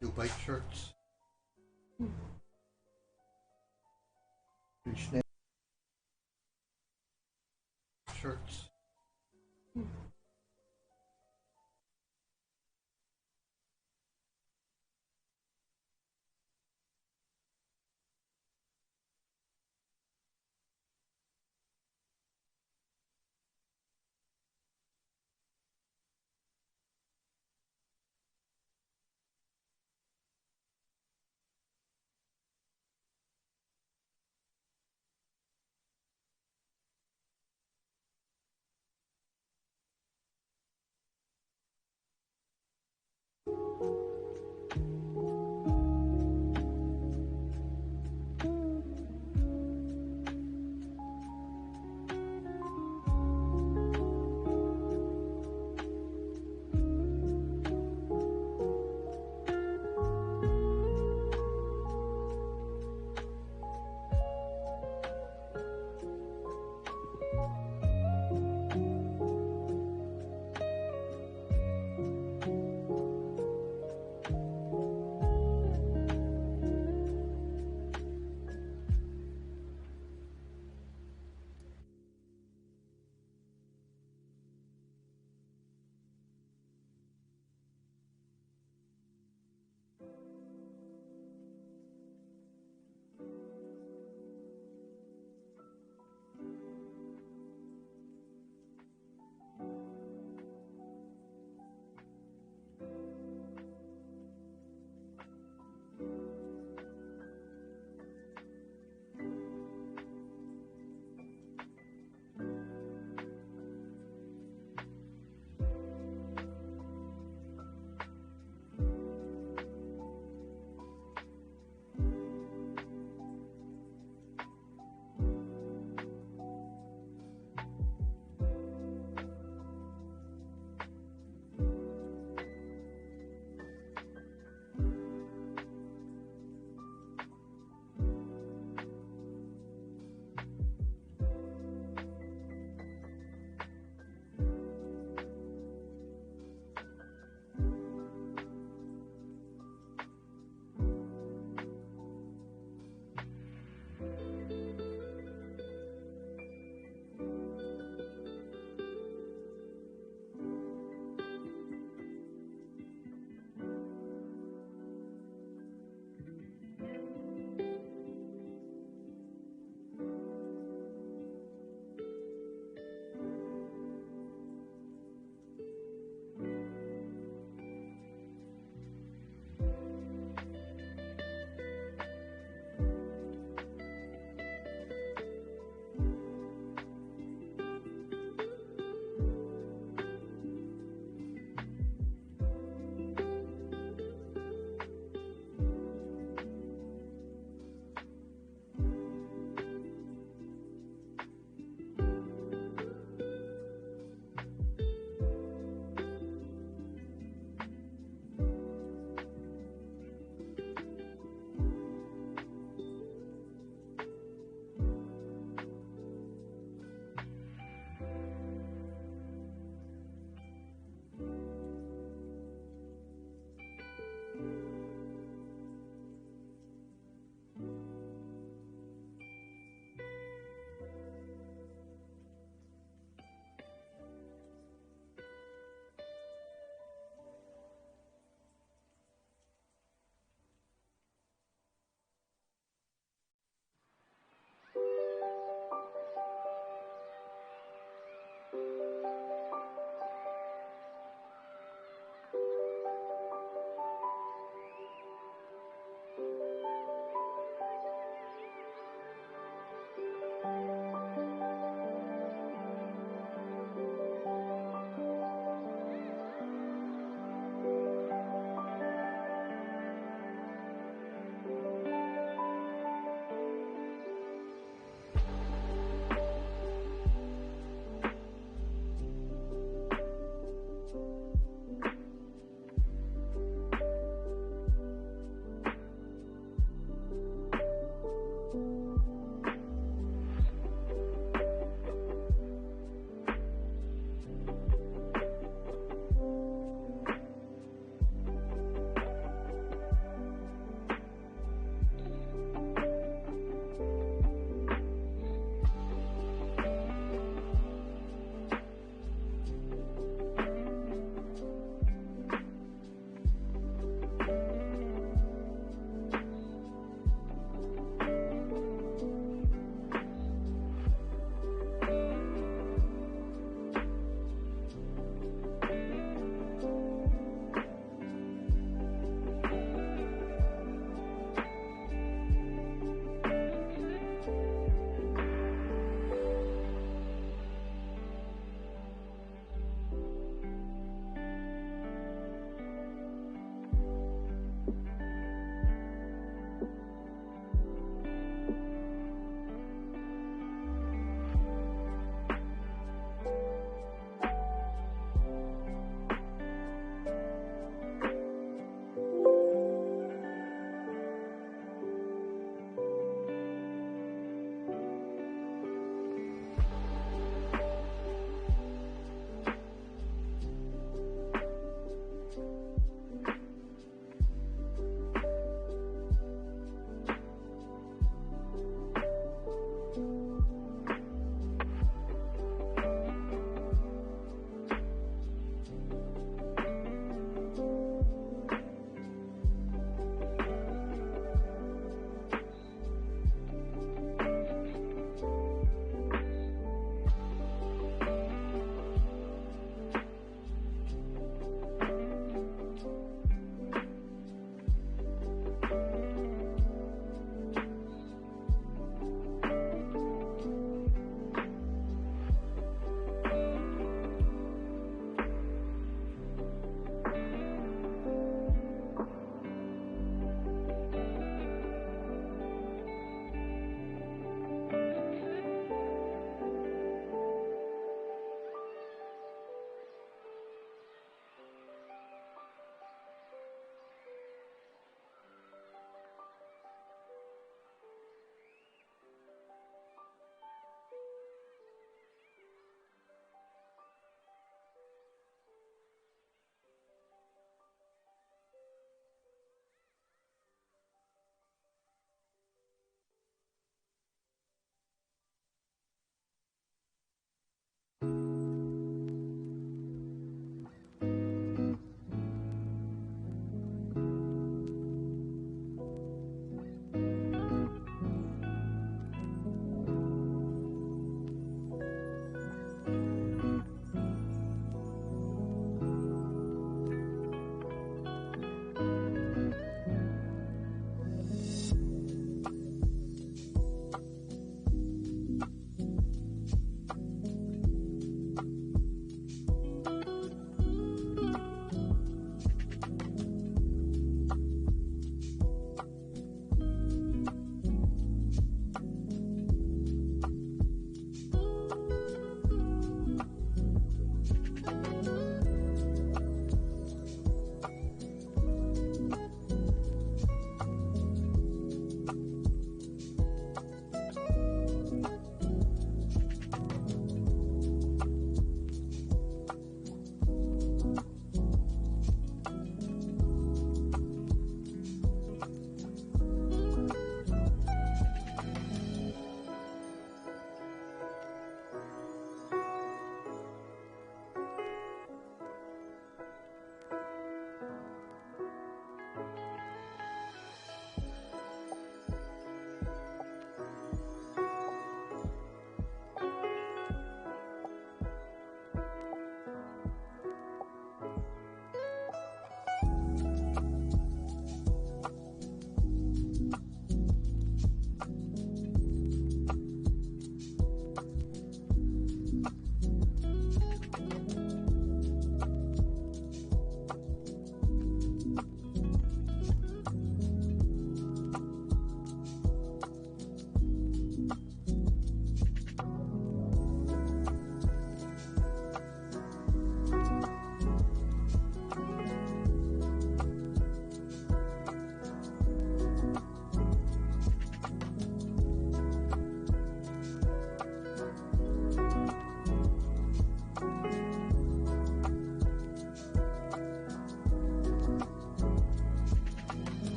Do bike shirts. Do snake shirts.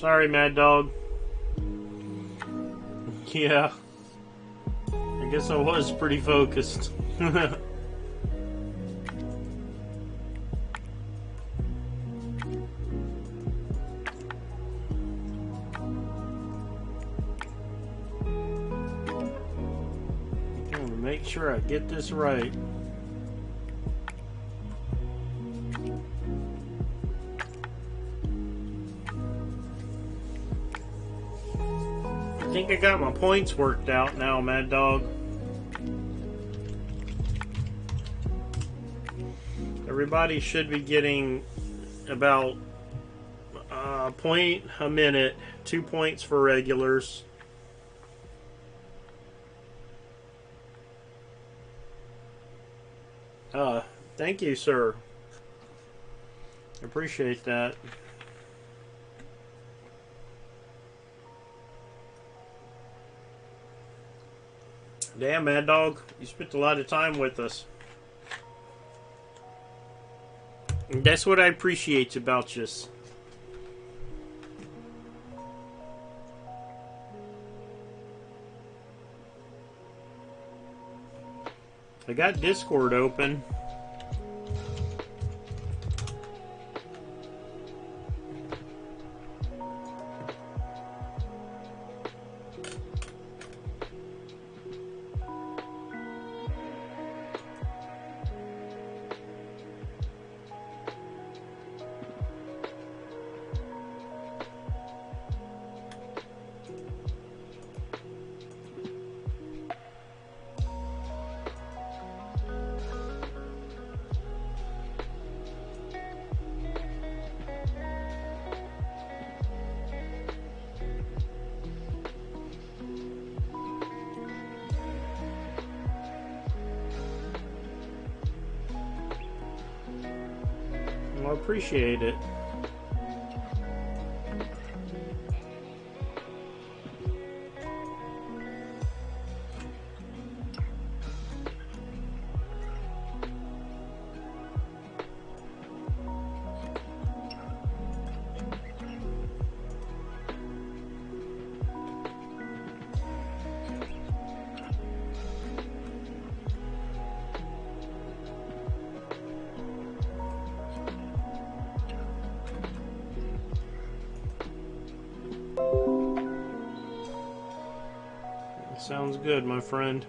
Sorry, Mad Dog. Yeah. I guess I was pretty focused. I want to make sure I get this right. I think I got my points worked out now, Mad Dog. Everybody should be getting about a point a minute, 2 points for regulars. Thank you, sir. Appreciate that. Damn, Mad Dog, you spent a lot of time with us. And that's what I appreciate about you. I got Discord open. Well, I appreciate it. Sounds good, my friend.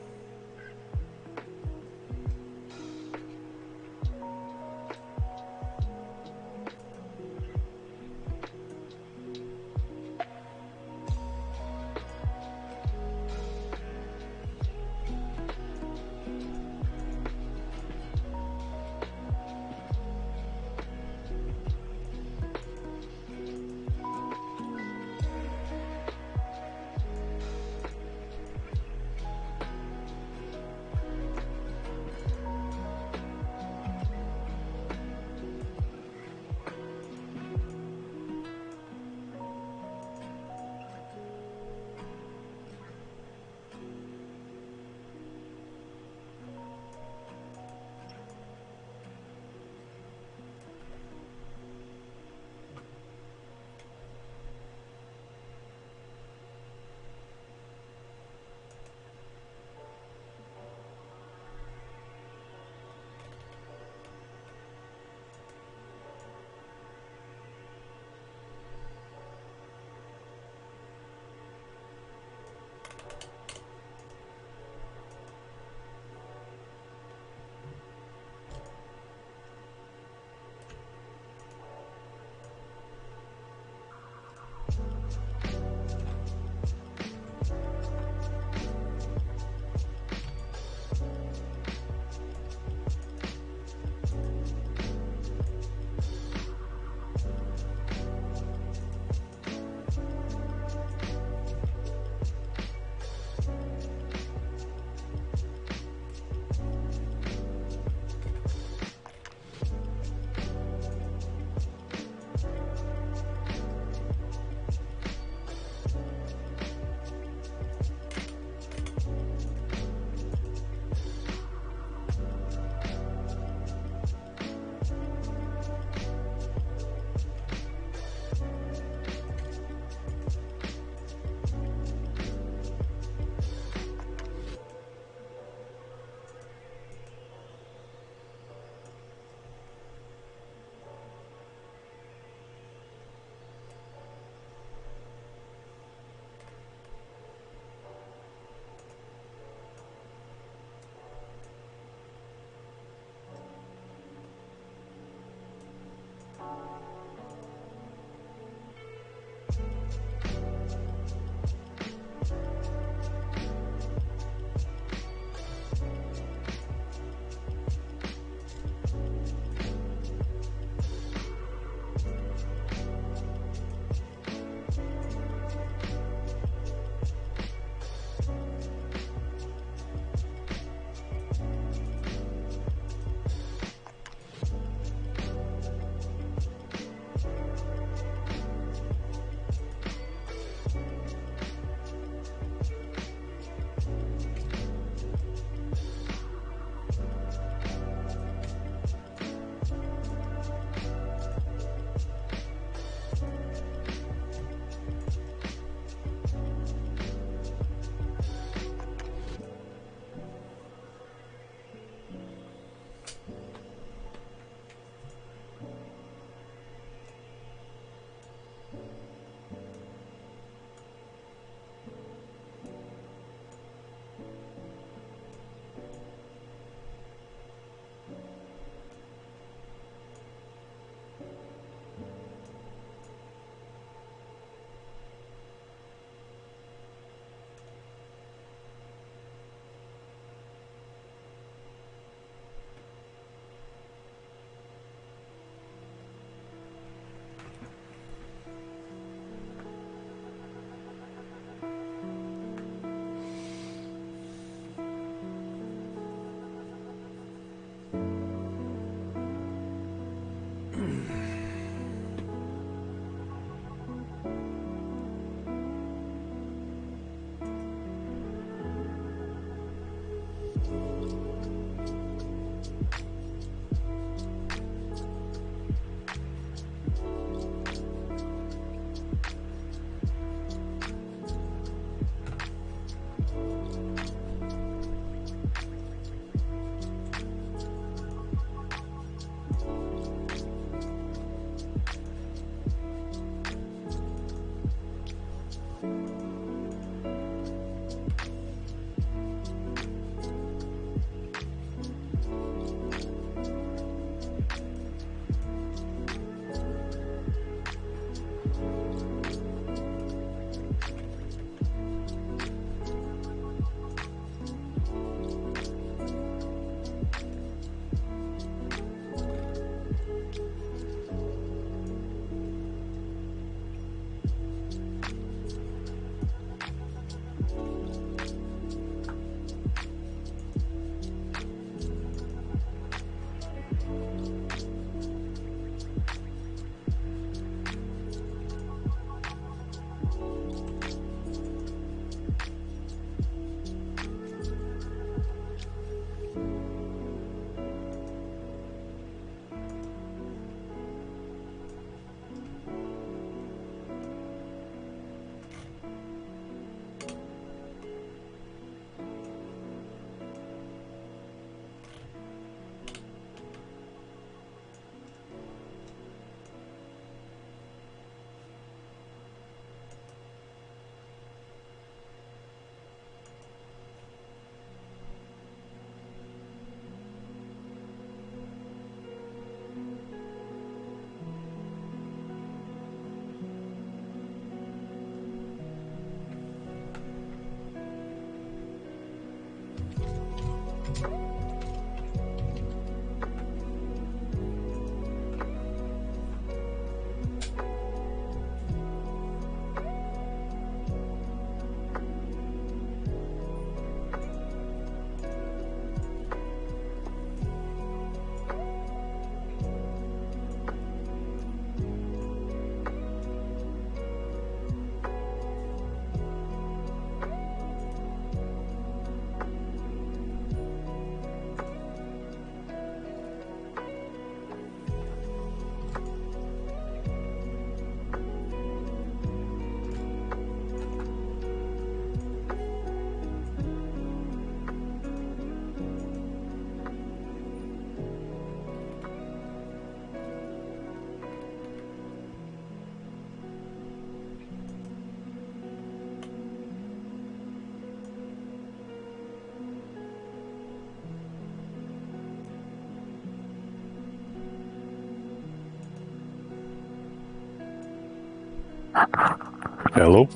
Hello.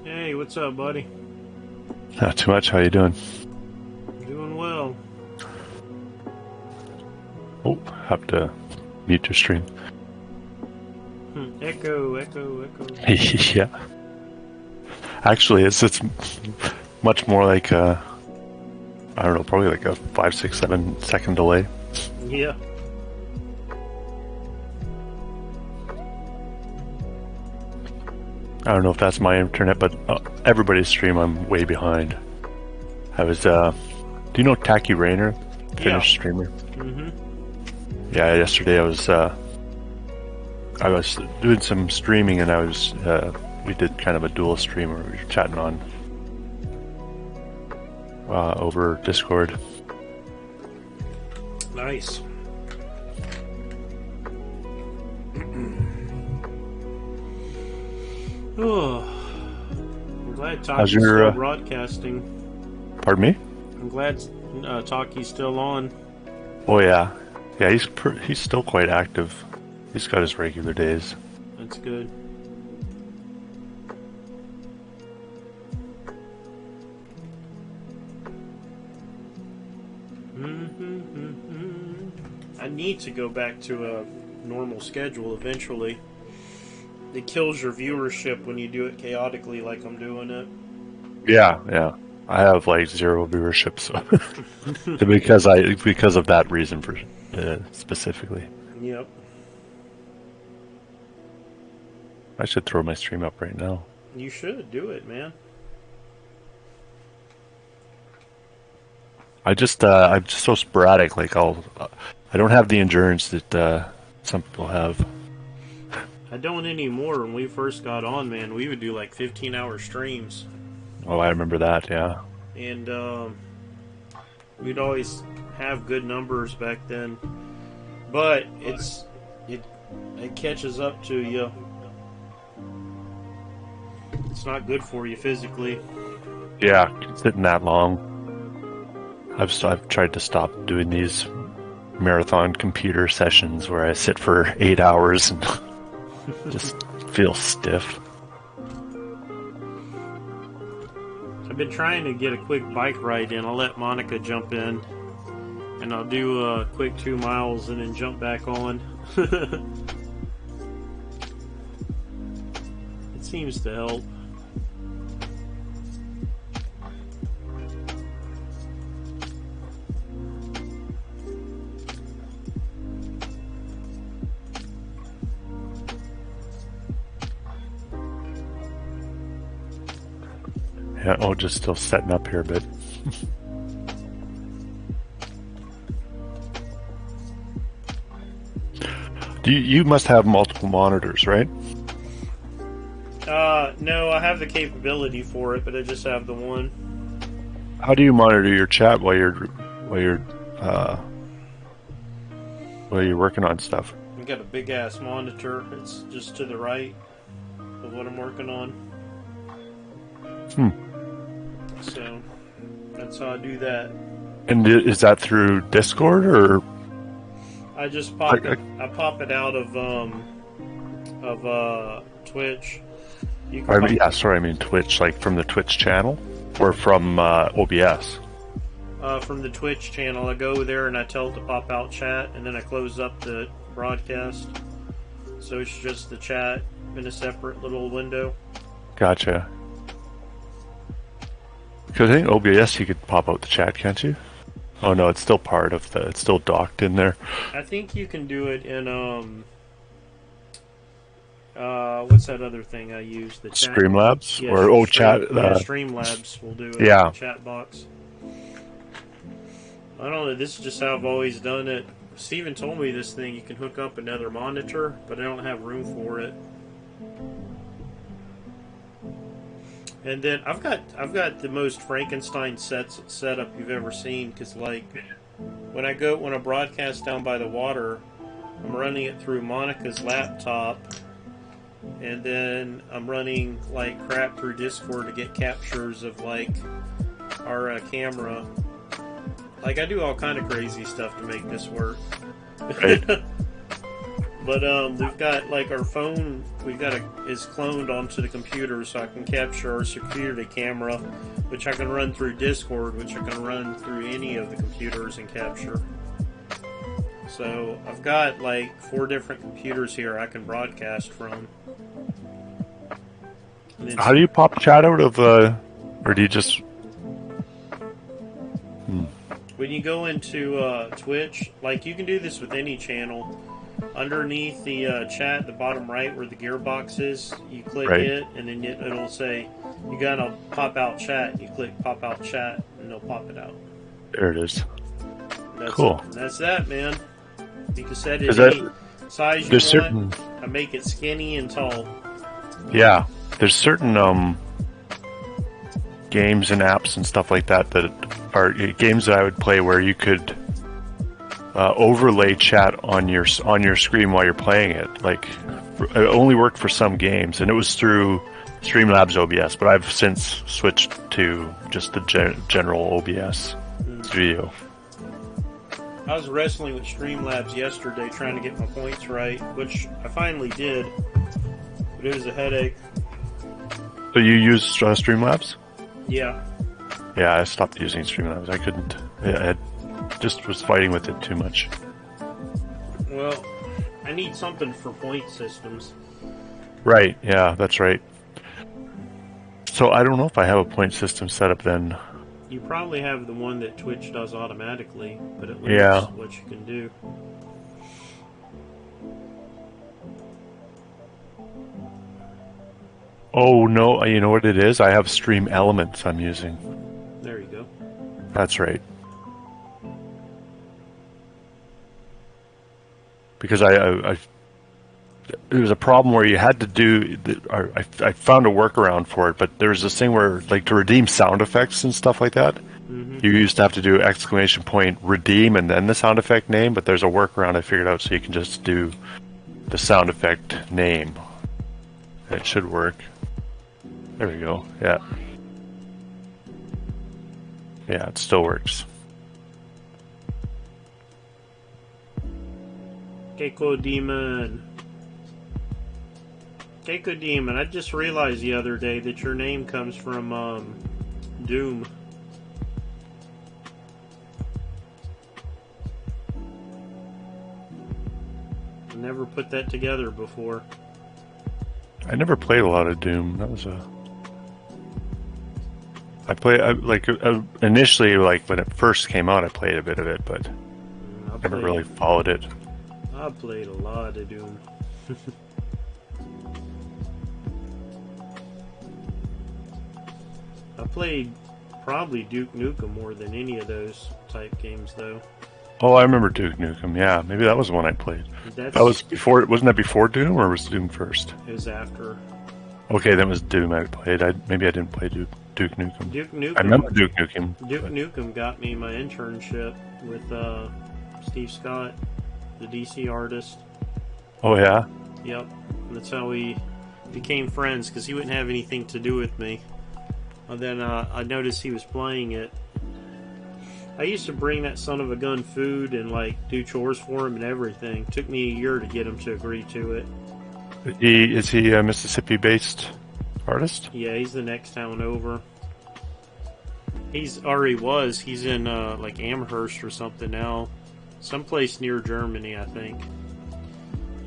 Hey, what's up, buddy? Not too much. How you doing? Doing well. Oh, have to mute your stream. Echo, echo, echo. Yeah. Actually, it's much more like I don't know, probably like a 5, 6, 7 second delay. Yeah. I don't know if that's my internet, but everybody's stream, I'm way behind. I was, do you know Tacky Rayner? Finnish streamer? Mm-hmm. Yeah, yesterday I was doing some streaming and we did kind of a dual stream where we were chatting on over Discord. Nice. Oh, I'm glad Talkie's still broadcasting. Pardon me? I'm glad Talkie's still on. Oh yeah, yeah. He's still quite active. He's got his regular days. That's good. I need to go back to a normal schedule eventually. It kills your viewership when you do it chaotically like I'm doing it. Yeah. I have like 0 viewership, so because of that reason for specifically. Yep. I should throw my stream up right now. You should do it, man. I'm just so sporadic. Like I don't have the endurance that some people have. I don't anymore. When we first got on, man, we would do like 15-hour streams. Oh, I remember that. Yeah. And we'd always have good numbers back then, but it catches up to you. It's not good for you physically. Yeah, sitting that long. I've tried to stop doing these marathon computer sessions where I sit for 8 hours and just feel stiff. I've been trying to get a quick bike ride in. I'll let Monica jump in, and I'll do a quick 2 miles and then jump back on. It seems to help. Yeah, just still setting up here a bit. You must have multiple monitors, right? No, I have the capability for it, but I just have the one. How do you monitor your chat while you're working on stuff? I've got a big ass monitor. It's just to the right of what I'm working on. So that's how I do that. And is that through Discord or? I just pop it. I pop it out of Twitch. I mean Twitch, like from the Twitch channel, or from OBS. From the Twitch channel, I go there and I tell it to pop out chat, and then I close up the broadcast, so it's just the chat in a separate little window. Gotcha. Because I think OBS you could pop out the chat, can't you? Oh no, it's still part of it's still docked in there. I think you can do it in what's that other thing I use? The chat. Streamlabs? Yeah, or chat. Yeah, Streamlabs will do it. Yeah. In the chat box. I don't know. This is just how I've always done it. Steven told me this thing you can hook up another monitor, but I don't have room for it. And then I've got the most Frankenstein setup you've ever seen, because like when I broadcast down by the water, I'm running it through Monica's laptop, and then I'm running like crap through Discord to get captures of like our camera. Like I do all kind of crazy stuff to make this work. Right. But we've got like our phone. Is cloned onto the computer, so I can capture our security camera, which I can run through Discord, which I can run through any of the computers and capture. So I've got like 4 different computers here I can broadcast from. How do you pop chat out of or do you just? When you go into Twitch, like you can do this with any channel. Underneath the chat, the bottom right where the gearbox is, you click it, and then it'll say, you gotta pop out chat. You click pop out chat, and it'll pop it out. There it is. That's cool. That's that, man. You can set it any size you want. Certain... I make it skinny and tall. Yeah, there's certain games and apps and stuff like that that are games that I would play where you could overlay chat on your screen while you're playing it. Like, it only worked for some games, and it was through Streamlabs OBS. But I've since switched to just the general OBS Studio. I was wrestling with Streamlabs yesterday, trying to get my points right, which I finally did. But it was a headache. So you use Streamlabs? Yeah. Yeah, I stopped using Streamlabs. I couldn't. I just was fighting with it too much. Well, I need something for point systems. Right, yeah, that's right. So I don't know if I have a point system set up then. You probably have the one that Twitch does automatically, but it limits what you can do. Oh, no, you know what it is? I have Stream Elements I'm using. There you go. That's right. Because there was a problem where you had to do. I found a workaround for it, but there was this thing where, like, to redeem sound effects and stuff like that, you used to have to do exclamation point redeem and then the sound effect name. But there's a workaround I figured out, so you can just do the sound effect name. It should work. There we go. Yeah. Yeah, it still works. Keiko Demon. Keiko Demon, I just realized the other day that your name comes from, Doom. I never put that together before. I never played a lot of Doom. That was initially, like, when it first came out, I played a bit of it, but never really followed it. I played a lot of Doom. I played probably Duke Nukem more than any of those type games, though. Oh, I remember Duke Nukem. Yeah, maybe that was the one I played. That was before. Wasn't that before Doom, or was Doom first? It was after. Okay, that was Doom I played. Maybe I didn't play Duke Nukem. Duke Nukem. I remember Duke Nukem. Duke Nukem got me my internship with Steve Scott, the DC artist. Oh, yeah? Yep. That's how we became friends, because he wouldn't have anything to do with me. And then I noticed he was playing it. I used to bring that son of a gun food and, like, do chores for him and everything. Took me a year to get him to agree to it. Is he a Mississippi-based artist? Yeah, he's the next town over. He's in, like, Amherst or something now. Someplace near Germany, I think.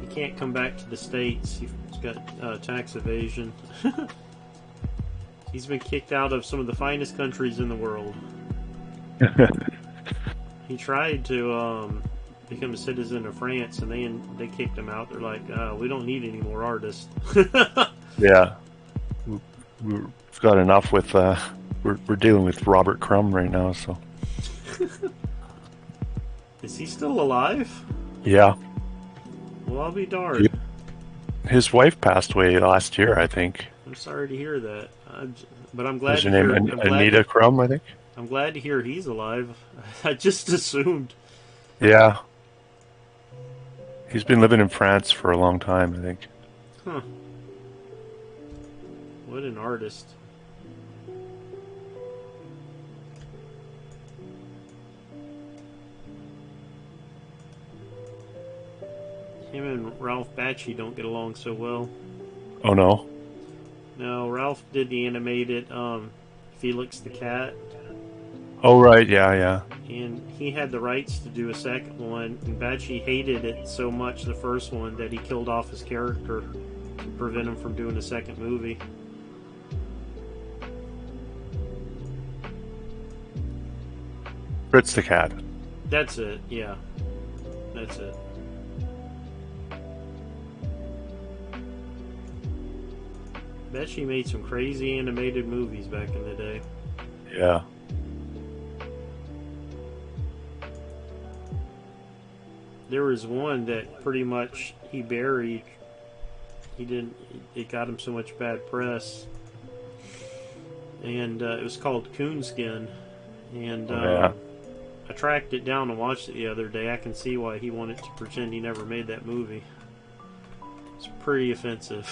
He can't come back to the States. He's got tax evasion. He's been kicked out of some of the finest countries in the world. He tried to become a citizen of France, and they kicked him out. They're like, we don't need any more artists. Yeah. We've got enough with... We're dealing with Robert Crumb right now, so... Is he still alive? Yeah. Well, I'll be darned. His wife passed away last year, I think. I'm sorry to hear that. But I'm glad to hear... Is her name Anita Crumb, I think? I'm glad to hear he's alive. I just assumed. Yeah. He's been living in France for a long time, I think. Huh. What an artist. him and Ralph Bakshi don't get along so well. Oh no. No, Ralph did the animated Felix the Cat, Oh right, yeah, yeah. and he had the rights to do a second one, and Bakshi hated it so much, the first one, that he killed off his character to prevent him from doing a second movie. Fritz the Cat. That's it, yeah. That's it. Bakshi made some crazy animated movies back in the day. Yeah. There was one that pretty much he buried. He didn't. It got him so much bad press, and it was called Coonskin. And Yeah. I tracked it down and watched it the other day. I can see why he wanted to pretend he never made that movie. It's pretty offensive.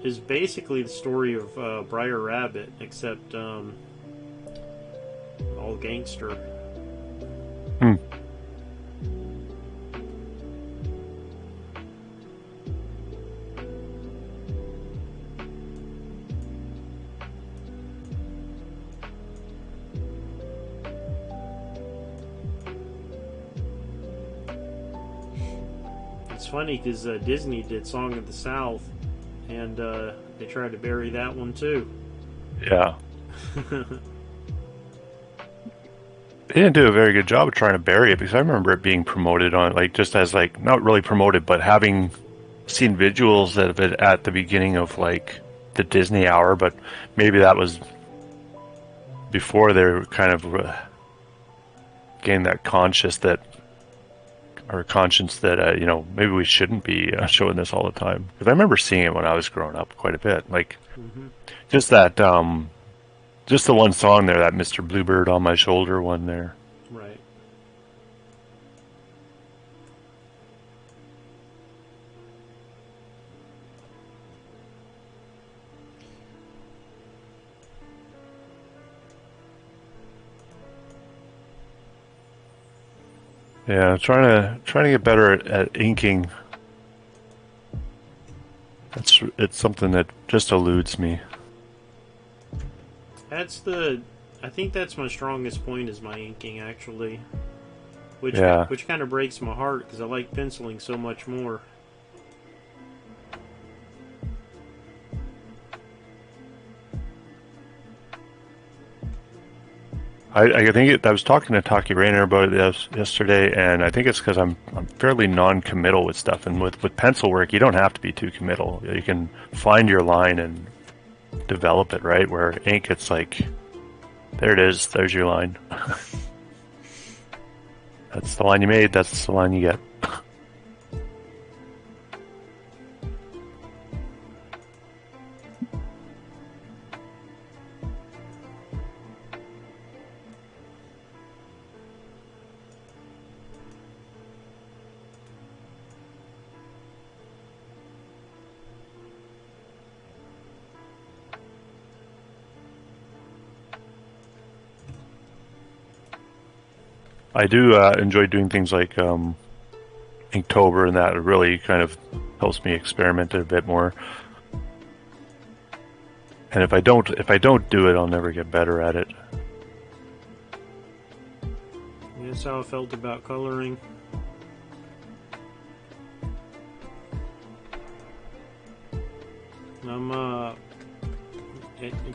It's basically the story of Briar Rabbit, except all gangster. Hmm. It's funny because Disney did Song of the South, and they tried to bury that one too. Yeah. They didn't do a very good job of trying to bury it, because I remember it being promoted on, like, just as, like, not really promoted, but having seen visuals of it at the beginning of, like, the Disney Hour, but maybe that was before they were kind of getting that conscience that you know, maybe we shouldn't be showing this all the time. Because I remember seeing it when I was growing up quite a bit. Like, just that, just the one song there, that Mr. Bluebird on My Shoulder one there. Right. Yeah, trying to get better at inking. It's something that just eludes me. I think that's my strongest point, is my inking, actually. Which Yeah. kind of breaks my heart, because I like penciling so much more. I think I was talking to Taki Rayner about it yesterday, and I think it's because I'm fairly non-committal with stuff, and with pencil work, you don't have to be too committal. You can find your line and develop it, right? Where ink, it's like, there it is, there's your line. That's the line you made, that's the line you get. I do enjoy doing things like Inktober, and that really kind of helps me experiment a bit more. And if I don't do it, I'll never get better at it. That's how I felt about coloring.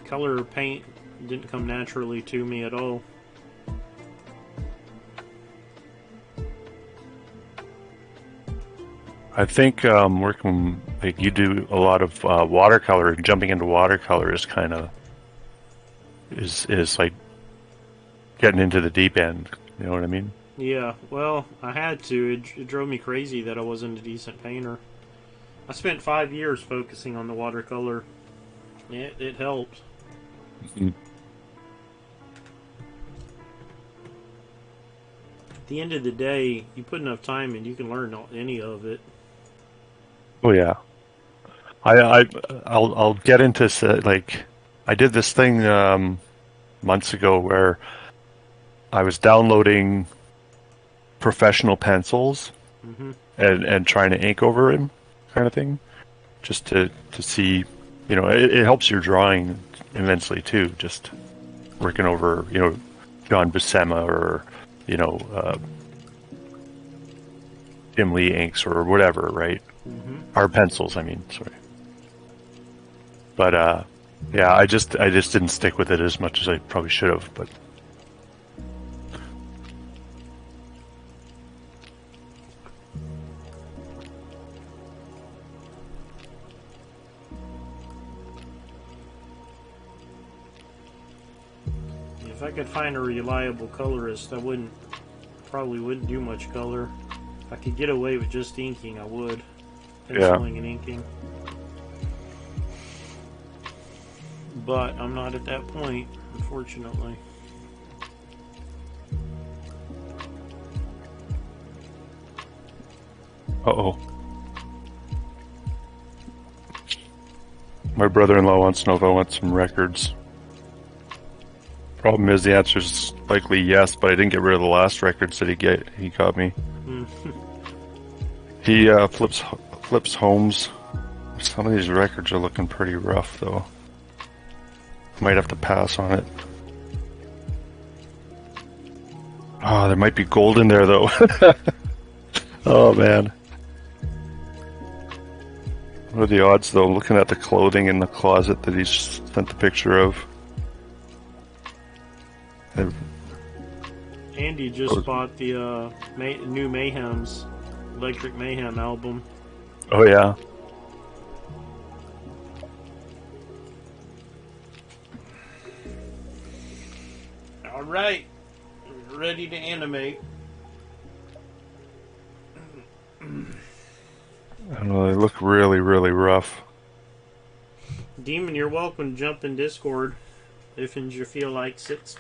Color paint didn't come naturally to me at all. I think working, like, you do a lot of watercolor. Jumping into watercolor is kind of is like getting into the deep end. You know what I mean? Yeah, well, I had to. It drove me crazy that I wasn't a decent painter. I spent 5 years focusing on the watercolor. It helped. Mm-hmm. At the end of the day, you put enough time in, you can learn any of it. Oh yeah, I'll get into like, I did this thing months ago where I was downloading professional pencils Mm-hmm. and trying to ink over him, kind of thing, just to see, it helps your drawing immensely too. Just working over, John Buscema or Jim Lee inks or whatever, right? Mm-hmm. Our pencils, I mean, sorry. But yeah, I just didn't stick with it as much as I probably should have. But If I could find a reliable colorist, I probably wouldn't do much color. If I could get away with just inking, I would. Penciling and inking. But I'm not at that point, unfortunately. uh-oh. My brother-in-law wants to know if I want some records. Problem is, the answer is likely yes, but I didn't get rid of the last records that he got me. He flips homes. Some of these records are looking pretty rough, though. Might have to pass on it. Oh, there might be gold in there, though. Oh, man. What are the odds, though? Looking at the clothing in the closet that he's sent the picture of. Andy just bought the new Mayhem's Electric Mayhem album. Oh, yeah. All right, ready to animate. I don't know, they look really, really rough. Demon, you're welcome to jump in Discord if you feel like it.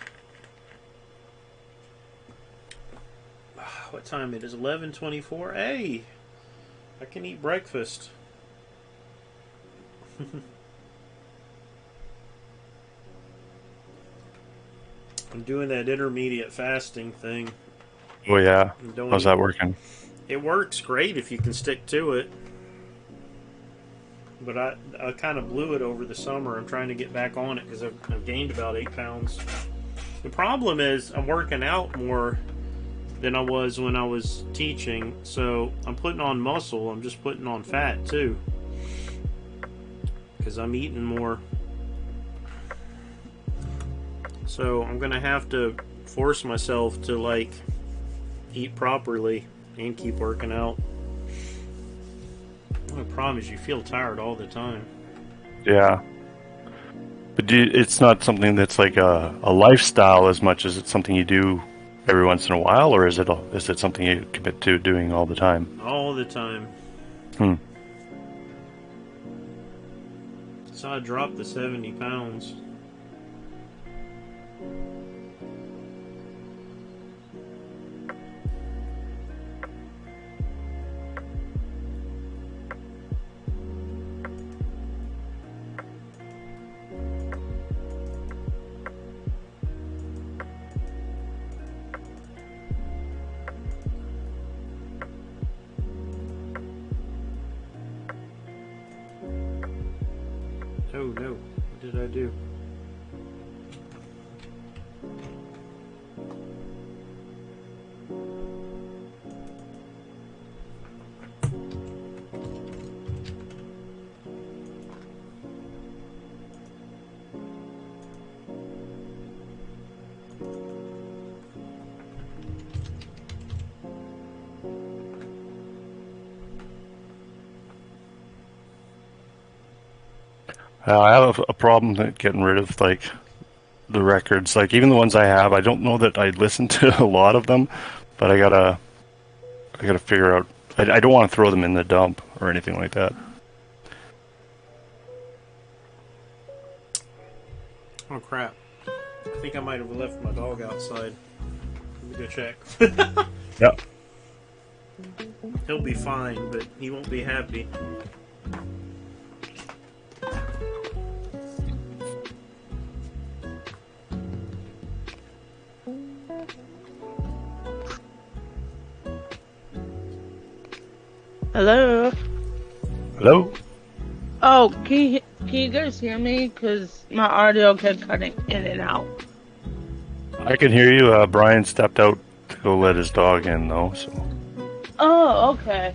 What time it is? 11:24. Hey, I can eat breakfast. I'm doing that intermediate fasting thing. Oh, yeah. How's that working? It works great if you can stick to it. But I kind of blew it over the summer. I'm trying to get back on it because I've gained about 8 pounds. The problem is I'm working out more than I was when I was teaching. So I'm putting on muscle. I'm just putting on fat too. Because I'm eating more. So I'm going to have to force myself to eat properly and keep working out. The only problem is you feel tired all the time. Yeah. But it's not something that's like a lifestyle as much as it's something you do every once in a while, or is it something you commit to doing all the time? All the time. So I dropped the 70 pounds. Oh no, what did I do? I have a problem getting rid of the records. Even the ones I have, I don't know that I listen to a lot of them, but I gotta figure out. I don't want to throw them in the dump or anything like that. Oh crap. I think I might have left my dog outside. Let me go check. Yep. He'll be fine, but he won't be happy. Hello. Hello? Oh, can you guys hear me? Cause my audio kept cutting in and out. I can hear you. Brian stepped out to go let his dog in, though, so. Oh, okay.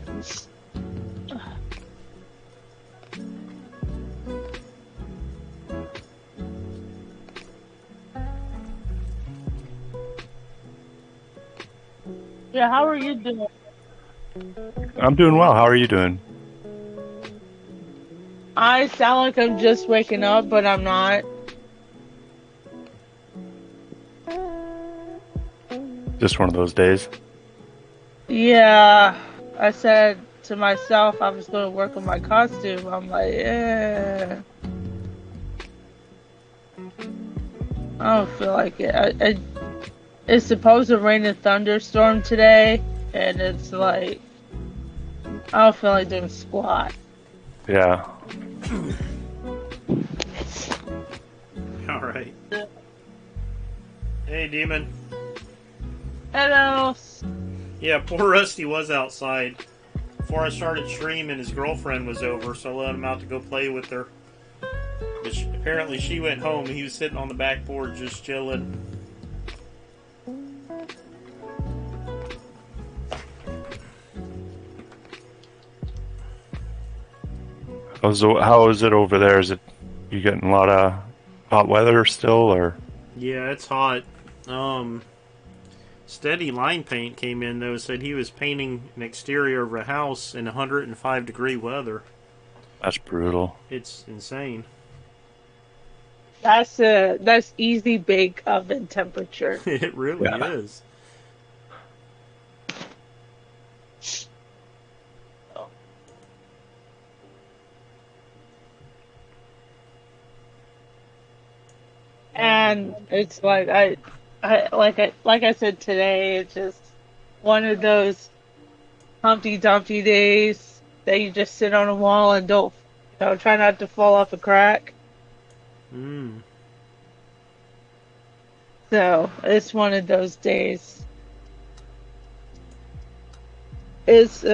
Yeah, how are you doing? I'm doing well. How are you doing? I sound like I'm just waking up, but I'm not. Just one of those days. Yeah, I said to myself I was going to work on my costume. I'm like, I don't feel like it. It's supposed to rain a thunderstorm today, and it's like, I don't feel like doing squat. Yeah. All right. Hey, Demon. Hello. Yeah, poor Rusty was outside. Before I started streaming, his girlfriend was over, so I let him out to go play with her. But apparently she went home, and he was sitting on the back porch just chilling. How is it over there? Is it you getting a lot of hot weather still, or? Yeah, it's hot. Steady Line Paint came in, though, said he was painting an exterior of a house in 105-degree weather. That's brutal. It's insane. That's easy bake oven temperature. It really is. And it's like like I said today, it's just one of those Humpty Dumpty days that you just sit on a wall and don't, try not to fall off a crack. So it's one of those days. It's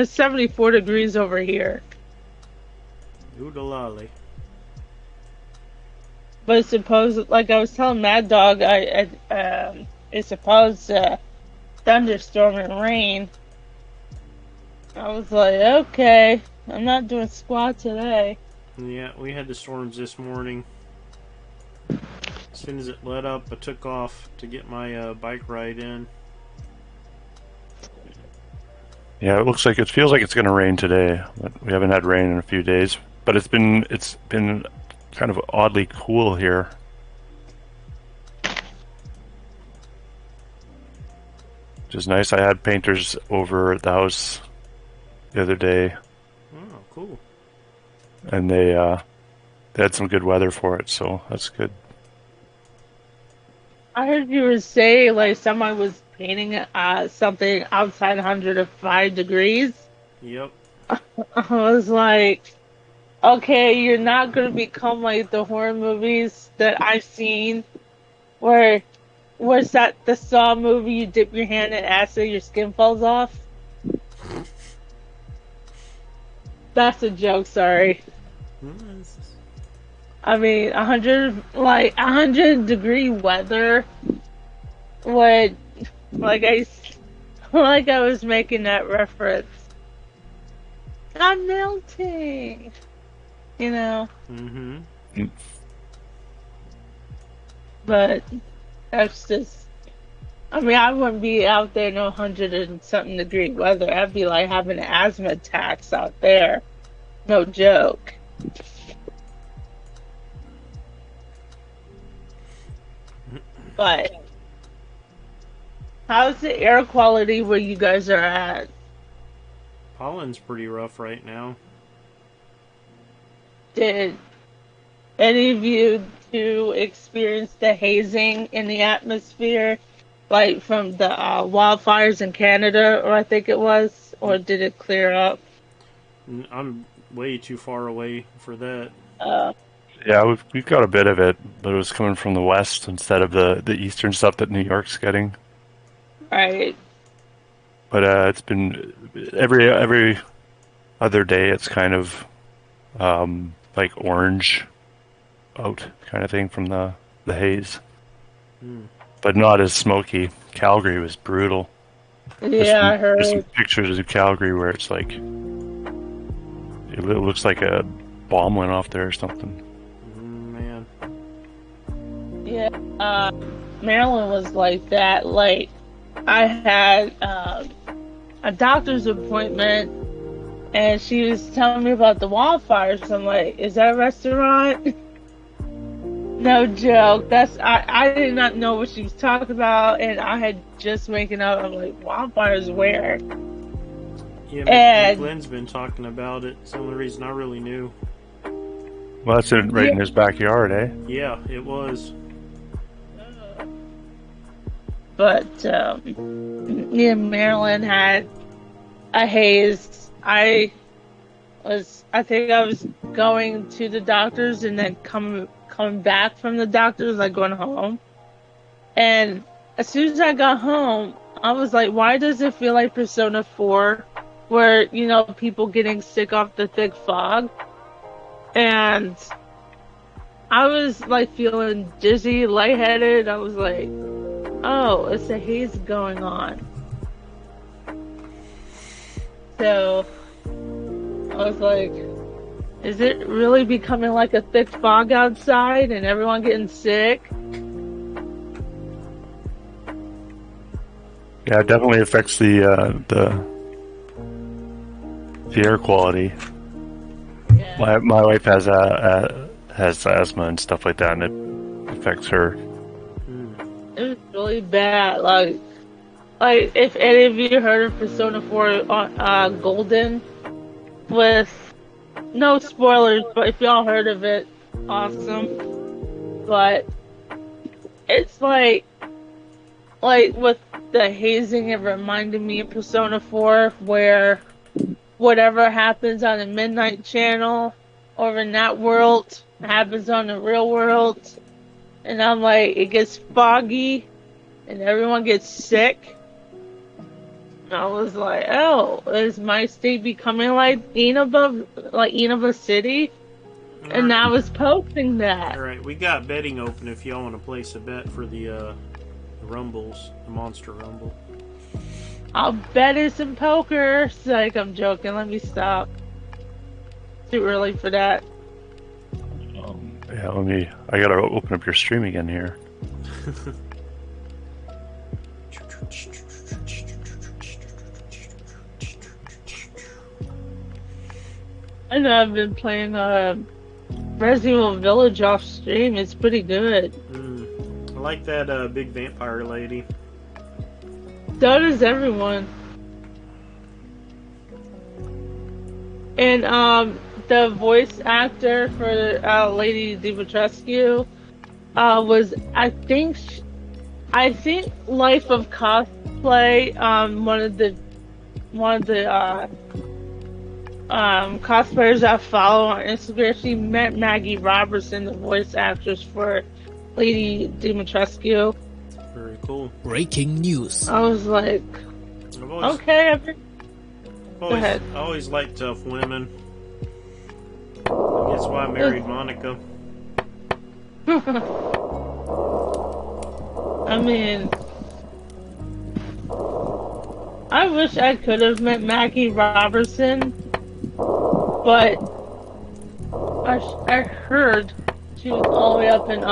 74 degrees over here. Oodalali. But suppose, like I was telling Mad Dog, it's supposed to thunderstorm and rain. I was like, okay, I'm not doing squat today. Yeah, we had the storms this morning. As soon as it let up, I took off to get my bike ride in. Yeah, it feels like it's going to rain today, but we haven't had rain in a few days. But it's been kind of oddly cool here. Which is nice. I had painters over at the house the other day. Oh, cool. And they had some good weather for it, so that's good. I heard you were saying like someone was painting something outside 105 degrees. Yep. I was like, okay, you're not gonna become like the horror movies that I've seen, where where's that the Saw movie? You dip your hand in acid, your skin falls off. That's a joke. Sorry. I mean, 100-degree weather would, like I was making that reference. I'm melting, Mm-hmm. But that's just, I mean, I wouldn't be out there in 100 and something degree weather. I'd be like having asthma attacks out there. No joke. But how's the air quality where you guys are at? Pollen's pretty rough right now. Did any of you two experience the hazing in the atmosphere, like from the wildfires in Canada, or I think it was, or did it clear up? I'm way too far away for that. Yeah, we've got a bit of it, but it was coming from the west instead of the eastern stuff that New York's getting. Right. But it's been every other day. It's kind of like orange out kind of thing from the haze, but not as smoky. Calgary was brutal. Yeah, I There's some heard. pictures of Calgary where it's like it looks like a bomb went off there or something. Man. Yeah, Maryland was like that. Like, I had a doctor's appointment, and she was telling me about the wildfires. I'm like, is that a restaurant? No joke. I did not know what she was talking about, and I had just waken up. I'm like, wildfires where? Yeah, And McGlynn's been talking about it. It's the only reason I really knew. Well, that's right in his backyard, eh? Yeah, it was. But yeah, Maryland had a haze. I think I was going to the doctors and then coming back from the doctors, like going home. And as soon as I got home, I was like, why does it feel like Persona 4, where, you know, people getting sick off the thick fog? And I was like feeling dizzy, lightheaded. I was like, oh, it's a haze going on. So I was like, is it really becoming like a thick fog outside and everyone getting sick? Yeah, it definitely affects the air quality. Yeah. My wife has asthma and stuff like that, and it affects her. It was really bad. Like if any of you heard of Persona 4 Golden, with no spoilers, but if y'all heard of it, awesome. But it's like with the hazing, it reminded me of Persona 4, where whatever happens on the Midnight Channel or in that world happens on the real world. And I'm like, it gets foggy and everyone gets sick. And I was like, oh, is my state becoming like Inaba City? And I was posting that. Alright, we got betting open if y'all want to place a bet for the Rumbles, the Monster Rumble. I'll bet it's some poker. It's like, I'm joking. Let me stop. Too early for that. Yeah, I gotta open up your stream again here. I know I've been playing Resident Evil Village off stream. It's pretty good. I like that big vampire lady. So does everyone. And the voice actor for Lady Dimitrescu was I think Life of Cosplay, one of the cosplayers I follow on Instagram. She met Maggie Robertson, the voice actress for Lady Dimitrescu. Very cool. Breaking news. I was like, I've always, okay. Go always, ahead. I always liked tough women. That's why I married Monica. I mean, I wish I could have met Maggie Robertson, but I heard she was all the way up in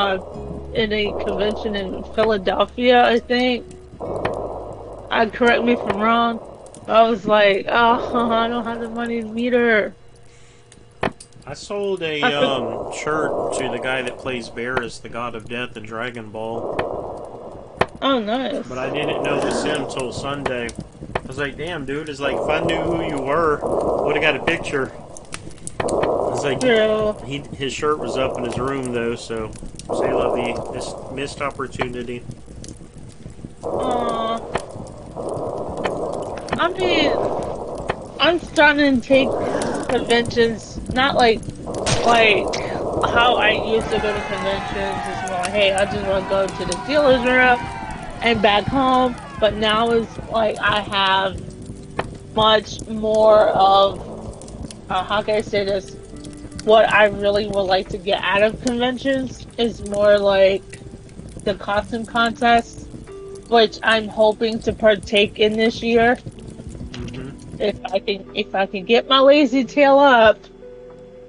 a convention in Philadelphia, I think. Correct me if I'm wrong. I was like, oh, I don't have the money to meet her. I sold a shirt to the guy that plays Barris, the god of death in Dragon Ball. Oh, nice. But I didn't know it was him until Sunday. I was like, damn, dude. It's like, if I knew who you were, would have got a picture. It's like, True. his shirt was up in his room, though, so say lovey. This missed opportunity. I mean, I'm starting to take conventions, not like how I used to go to conventions. It's more like, hey, I just want to go to the dealer's room and back home. But now it's like I have much more of how can I say this? What I really would like to get out of conventions is more like the costume contest, which I'm hoping to partake in this year. Mm-hmm. If I can get my lazy tail up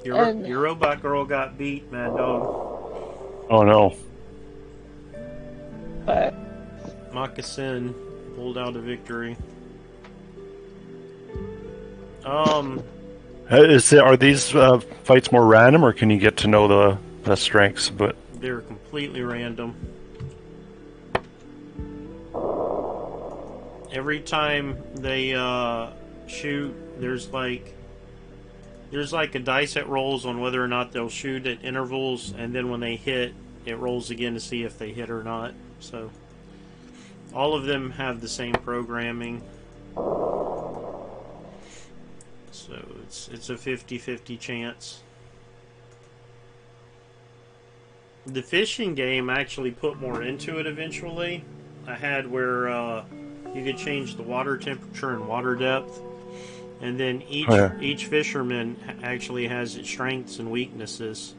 and Your robot girl got beat, Mad Dog. Oh no. but Moccasin pulled out a victory. Are these fights more random, or can you get to know the strengths? But They're completely random. Every time they shoot, there's like a dice that rolls on whether or not they'll shoot at intervals, and then when they hit, it rolls again to see if they hit or not. So all of them have the same programming. So it's a 50-50 chance. The fishing game actually put more into it eventually. I had where you could change the water temperature and water depth, and then each fisherman actually has its strengths and weaknesses.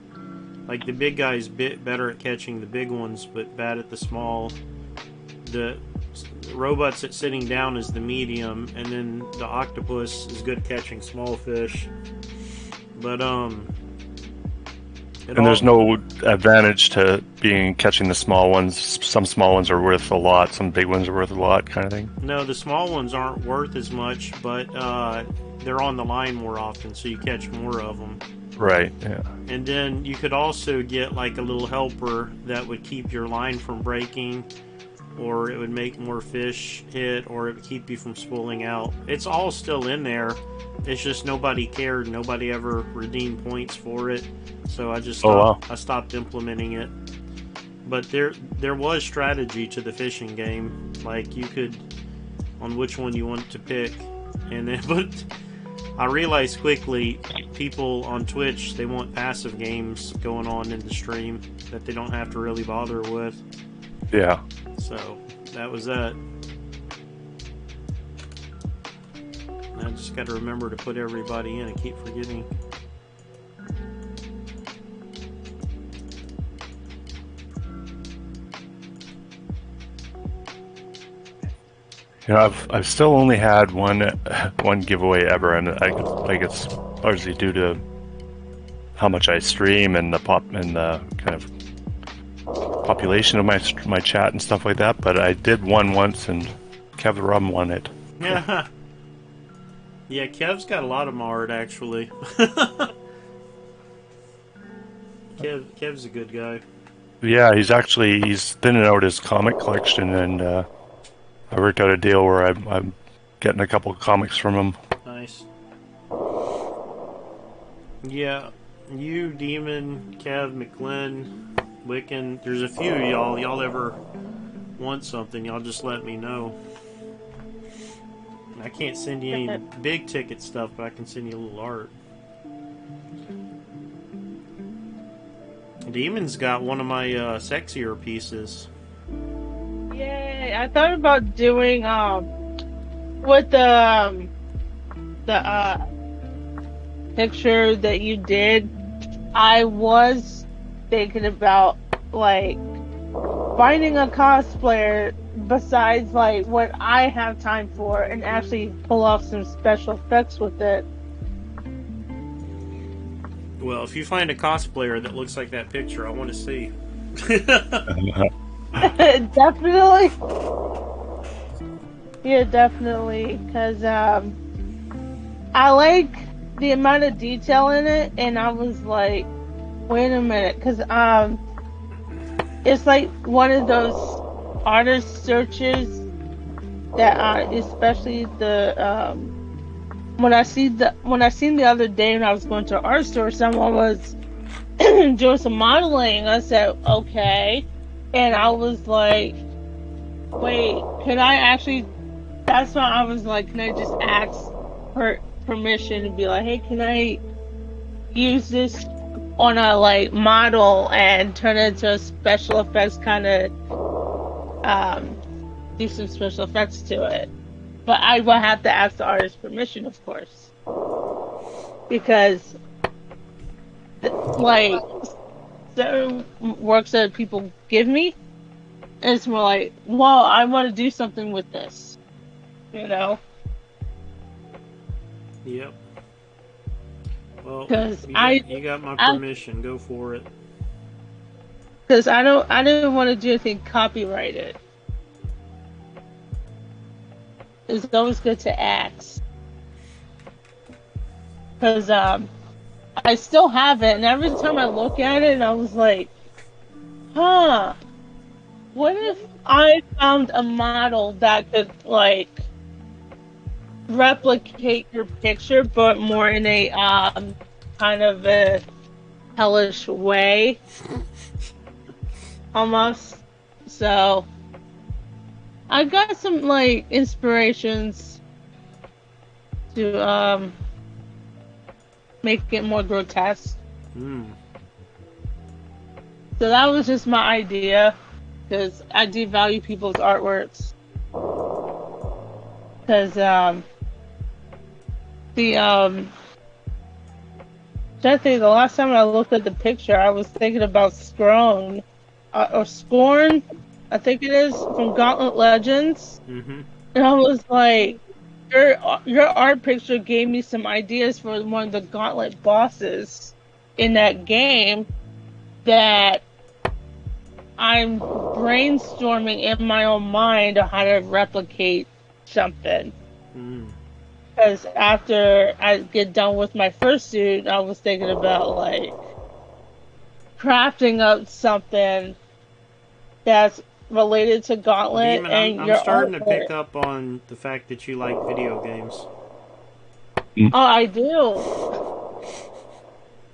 Like the big guy's better at catching the big ones, but bad at the small. The robot that's sitting down is the medium, and then the octopus is good at catching small fish. But and there's no advantage to catching the small ones. Some small ones are worth a lot, some big ones are worth a lot, kind of thing. No, the small ones aren't worth as much, but they're on the line more often, so you catch more of them. Right, yeah. And then you could also get like a little helper that would keep your line from breaking, or it would make more fish hit, or it would keep you from spooling out. It's all still in there. It's just nobody cared. Nobody ever redeemed points for it. So I just stopped implementing it. But there was strategy to the fishing game. Like you could, on which one you want to pick. And then, but I realized quickly, people on Twitch, they want passive games going on in the stream that they don't have to really bother with. Yeah. So that was that. I just got to remember to put everybody in. I keep forgetting. You know, I've still only had one giveaway ever, and it's largely due to how much I stream and the kind of population of my chat and stuff like that. But I did one once, and Kev the Rum won it. Yeah. Yeah, Kev's got a lot of Mard, actually. Kev's a good guy. Yeah, he's thinning out his comic collection, and I worked out a deal where I'm getting a couple of comics from him. Nice. Yeah, you, Demon, Kev, McLean, Wiccan, there's a few of y'all. Y'all ever want something, y'all just let me know. I can't send you any big ticket stuff, but I can send you a little art. Demon's got one of my sexier pieces. yay! I thought about doing with the picture that you did. I was thinking about like finding a cosplayer besides like what I have time for and actually pull off some special effects with it. Well, if you find a cosplayer that looks like that picture, I want to see. Definitely. Yeah, definitely. Because I like the amount of detail in it, and I was like, wait a minute. Because it's like one of those artist searches that especially the when I seen the other day when I was going to an art store, someone was doing some modeling. I said okay, and I was like, wait, can I actually? That's why I was like, can I just ask her permission to be like, hey, can I use this on a like model and turn it into a special effects kind of do some special effects to it. but I will have to ask the artist's permission, of course, because like certain works that people give me, it's more like, well, I want to do something with this, you know, Yep. Well, because you got my permission. Go for it. Because I didn't want to do anything copyrighted. It's always good to ask. Because I still have it, and every time I look at it, I was like, huh, what if I found a model that could, like, replicate your picture, but more in a kind of a hellish way? Almost. So I got some like inspirations to make it more grotesque. Hmm. So that was just my idea, because I do value people's artworks. Because I think the last time I looked at the picture, I was thinking about Scrone. Or Scorn, I think it is, from Gauntlet Legends. Mm-hmm. And I was like, your art picture gave me some ideas for one of the Gauntlet bosses in that game that I'm brainstorming in my own mind on how to replicate something. Because after I get done with my first suit, I was thinking about like crafting up something that's related to Gauntlet. Demon, and I'm starting to artwork. pick up on the fact that you like video games. Oh, I do.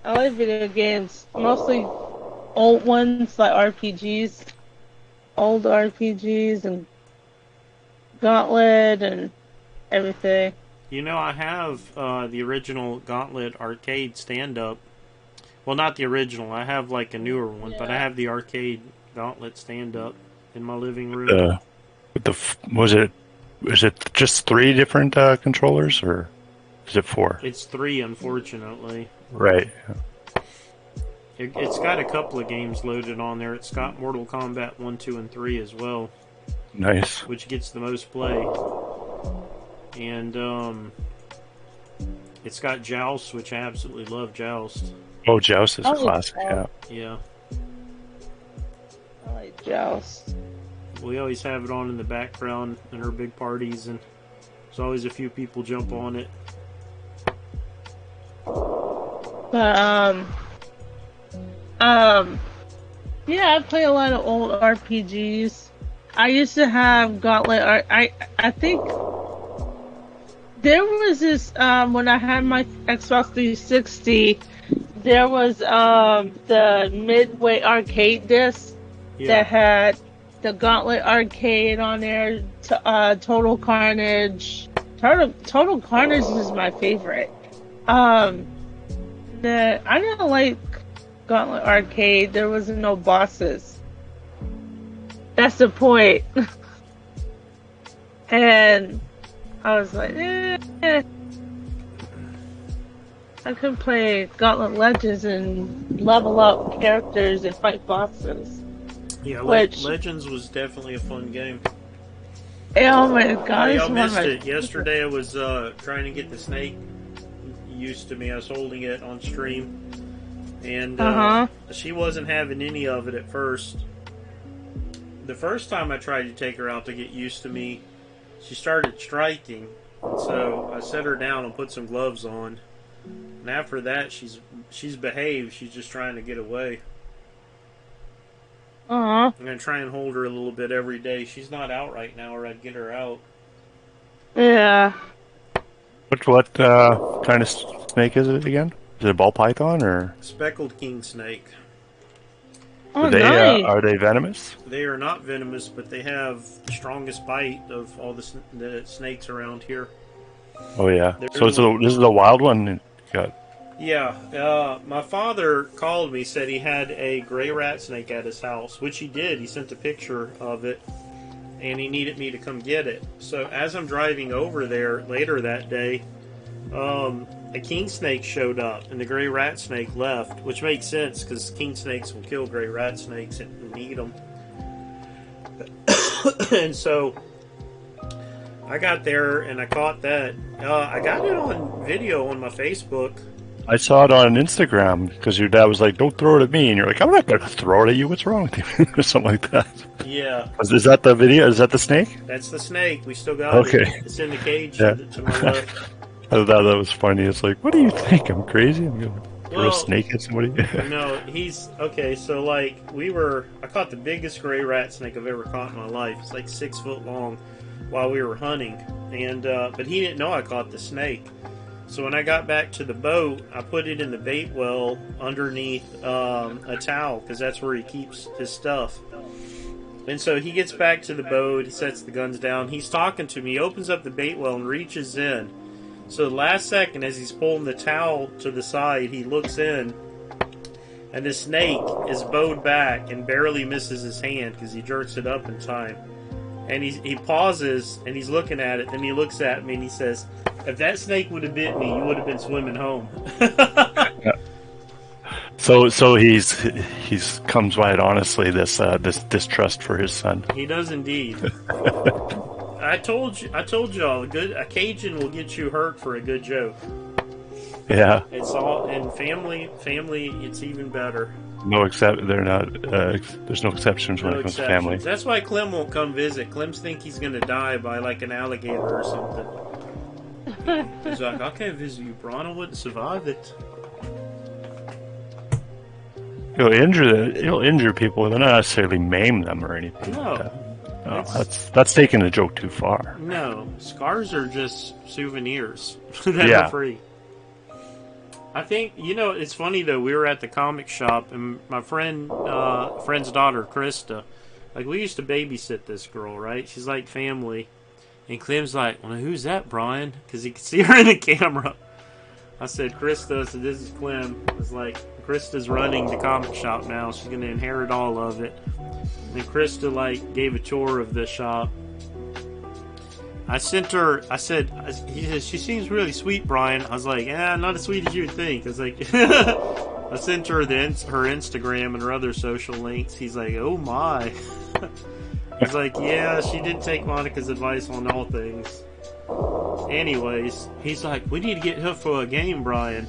I like video games, mostly old ones like RPGs, old RPGs and Gauntlet and everything. You know, I have the original Gauntlet arcade stand-up. Well, not the original. I have like a newer one, but I have the arcade Gauntlet stand-up in my living room. Was it just 3 different controllers, or is it 4? It's 3, unfortunately. Right. It's got a couple of games loaded on there. It's got Mortal Kombat 1, 2, and 3 as well. Nice. Which gets the most play. And it's got Joust, which I absolutely love Joust. Oh, Joust is a classic, yeah. Yeah. I like Joust. We always have it on in the background in our big parties, and there's always a few people jump on it. But yeah, I play a lot of old RPGs. I used to have Gauntlet. I think there was this when I had my Xbox 360. There was the Midway arcade disc that had the Gauntlet arcade on there. Total Carnage. Total Carnage is my favorite. I didn't like Gauntlet arcade. There was no bosses. That's the point. And I was like, I could play Gauntlet Legends and level up characters and fight bosses. Yeah, Legends was definitely a fun game. Oh my god! I missed it. Yesterday I was trying to get the snake used to me. I was holding it on stream. And she wasn't having any of it at first. The first time I tried to take her out to get used to me, she started striking. So I set her down and put some gloves on. And after that, she's behaved. She's just trying to get away. I'm going to try and hold her a little bit every day. She's not out right now, or I'd get her out. Yeah. What kind of snake is it again? Is it a ball python or speckled king snake? Oh, nice. Are they venomous? They are not venomous, but they have the strongest bite of all the snakes around here. Oh yeah. So this is a wild one. Yeah. My father called me, said he had a gray rat snake at his house, which he did. He sent a picture of it, and he needed me to come get it. So as I'm driving over there later that day, a king snake showed up, and the gray rat snake left, which makes sense because king snakes will kill gray rat snakes and eat them. And so I got there and I caught that. I got it on video on my Facebook. I saw it on Instagram because your dad was like, "Don't throw it at me," and you're like, "I'm not going to throw it at you. What's wrong with you?" or something like that. Yeah. Is that the video? Is that the snake? That's the snake. We still got Okay. it. It's in the cage Yeah. to my left. I thought that was funny. It's like, what do you think? I'm crazy? I'm going to throw a Well, snake at somebody? No, he's okay. So like I caught the biggest gray rat snake I've ever caught in my life. It's like 6 foot long while we were hunting, and but he didn't know I caught the snake. So when I got back to the boat, I put it in the bait well underneath a towel because that's where he keeps his stuff. And so he gets back to the boat, he sets the guns down, he's talking to me, he opens up the bait well and reaches in. So the last second, as he's pulling the towel to the side, he looks in, and the snake is bowed back and barely misses his hand because he jerks it up in time. And he pauses, and he's looking at it, then he looks at me and he says, "If that snake would have bit me, you would have been swimming home." So he's comes right honestly this distrust for his son. He does indeed. I told y'all, a Cajun will get you hurt for a good joke. Yeah. It's all, and family, it's even better. They're not. There's no exceptions when it comes to family. That's why Clem won't come visit. Clem's think he's gonna die by like an alligator or something. He's like, "I can't visit you, Bron. I wouldn't survive it." He'll injure people, but not necessarily maim them or anything. No. Like that. No, that's taking the joke too far. No, scars are just souvenirs that are free. I think, it's funny though, we were at the comic shop and my friend's daughter, Krista, like we used to babysit this girl, right? She's like family. And Clem's like, "Well, who's that, Brian?" Because he could see her in the camera. I said, "Krista," so this is Clem. I was like, "Krista's running the comic shop now. She's going to inherit all of it." And Krista, like, gave a tour of the shop. I said, "She seems really sweet, Brian." I was like, not as sweet as you would think. I was like, I sent her her Instagram and her other social links. He's like, "Oh my." I was like, "Yeah, she did take Monica's advice on all things." Anyways, he's like, "We need to get her for a game, Brian."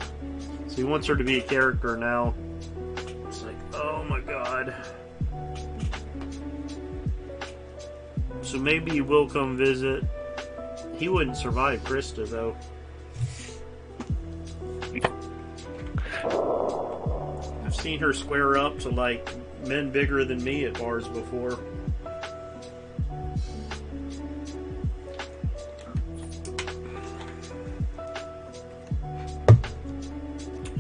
So he wants her to be a character now. It's like, oh my god. So maybe he will come visit. He wouldn't survive Krista, though. I've seen her square up to, like, men bigger than me at bars before.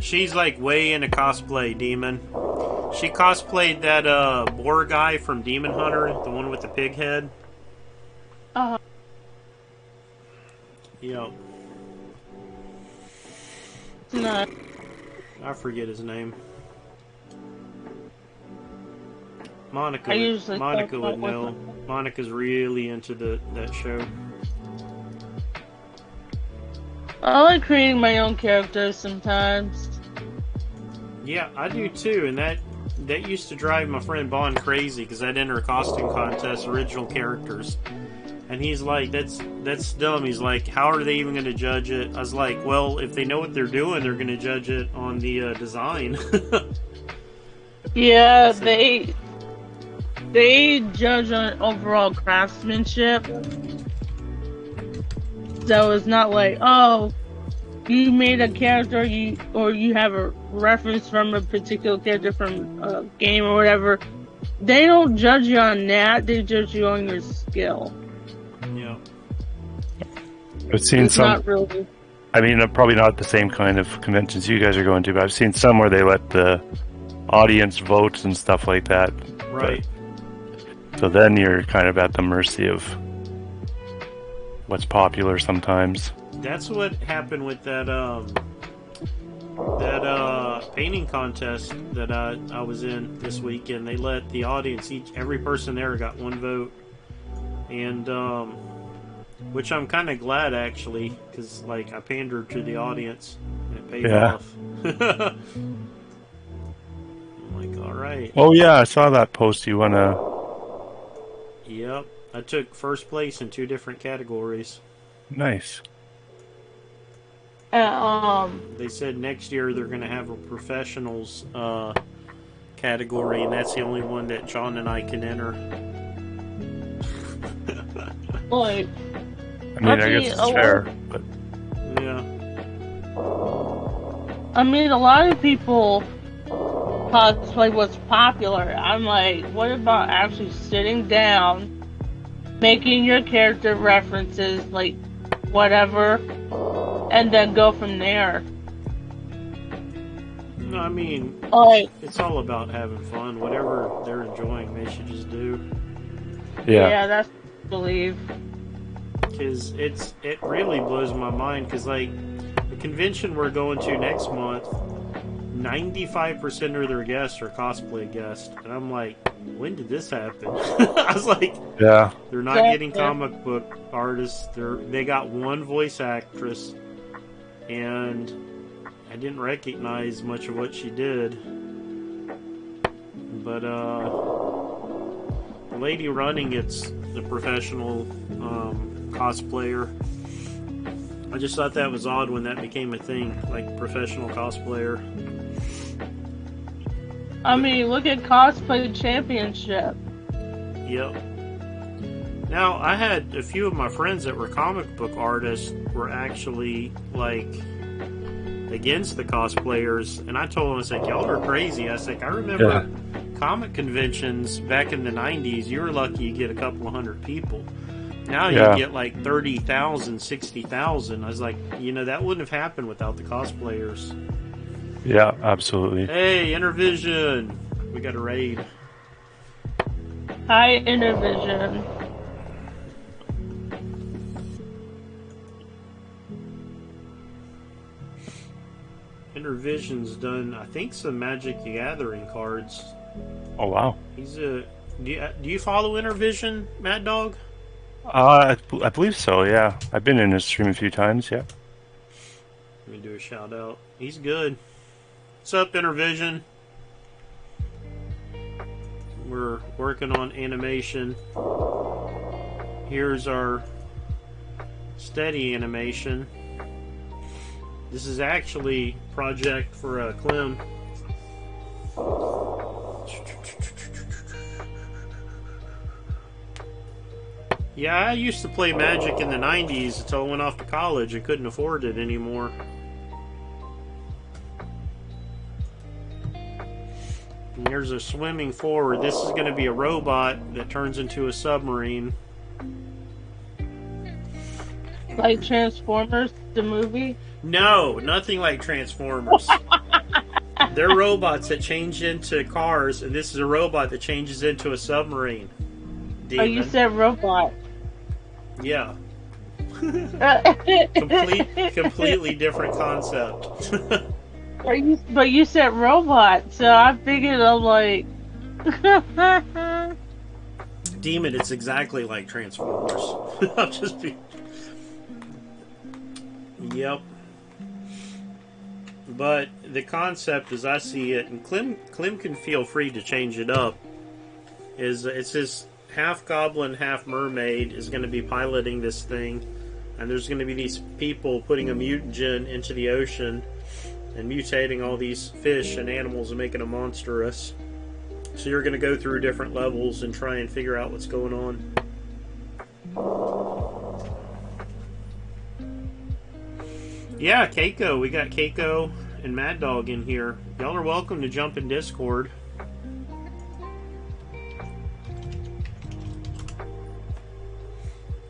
She's, like, way into cosplay, Demon. She cosplayed that, boar guy from Demon Hunter, the one with the pig head. Uh-huh. Yep. No. I forget his name. Monica would know. Monica's really into that show. I like creating my own characters sometimes. Yeah, I do too, and that used to drive my friend Bond crazy because I'd enter costume contests, original characters. And he's like, that's dumb. He's like, how are they even going to judge it? I was like, well, if they know what they're doing, they're going to judge it on the design. Yeah, they judge on overall craftsmanship. So it's not like, oh, you made a character, or you have a reference from a particular character from a game or whatever. They don't judge you on that. They judge you on your skill. Yeah. I've seen it's some. Not really. I mean, probably not the same kind of conventions you guys are going to, but I've seen some where they let the audience vote and stuff like that. Right. So then you're kind of at the mercy of what's popular sometimes. That's what happened with that painting contest that I was in this weekend. They let the audience, every person there got one vote. and which I'm kind of glad actually, because like I pandered to the audience and it paid Yeah. off. I'm like, all right. Oh yeah, I saw that post. You wanna? Yep, I took first place in 2 different categories. Nice. They said next year they're going to have a professionals category, and that's the only one that John and I can enter. Like, I mean, I guess it's fair, but Yeah. I mean, a lot of people cosplay what's popular. I'm like, what about actually sitting down, making your character references, like, whatever, and then go from there? No, I mean, Like, it's all about having fun. Whatever they're enjoying, they should just do. yeah. that's what I believe. Because it really blows my mind. Because like the convention we're going to next month, 95% of their guests are cosplay guests, and I'm like, when did this happen? I was like, Yeah. they're not getting comic book artists. They got one voice actress, and I didn't recognize much of what she did. But the lady running it's the professional cosplayer. I just thought that was odd when that became a thing, like professional cosplayer. I mean, look at Cosplay Championship. Yep. Now, I had a few of my friends that were comic book artists were actually, like, against the cosplayers, and I told them, I was like, y'all are crazy. I was like, I remember comic conventions back in the 90s, you were lucky you get a couple of hundred people. Now you get like 30,000, 60,000. I was like, that wouldn't have happened without the cosplayers. Yeah, absolutely. Hey, Intervision! We got a raid. Hi, Intervision. Intervision's done, I think, some Magic the Gathering cards. Oh wow. He's a. Do you follow Intervision, Mad Dog? I believe so. Yeah, I've been in his stream a few times. Yeah. Let me do a shout out. He's good. What's up, Intervision? We're working on animation. Here's our steady animation. This is actually a project for Clem. Yeah, I used to play Magic in the 90s until I went off to college and couldn't afford it anymore. And there's a swimming forward. This is going to be a robot that turns into a submarine. Like Transformers, the movie? No, nothing like Transformers. They're robots that change into cars, and this is a robot that changes into a submarine. Demon. Oh, you said robot. Yeah. Completely different concept. But you said robot, so I figured I'm like... Demon, it's exactly like Transformers. I'll just be... Yep. But the concept, as I see it, and Clem can feel free to change it up, is it's this half goblin, half mermaid is going to be piloting this thing, and there's going to be these people putting a mutagen into the ocean and mutating all these fish and animals and making them monstrous. So you're going to go through different levels and try and figure out what's going on. Yeah, Keiko. We got Keiko and Mad Dog in here. Y'all are welcome to jump in Discord.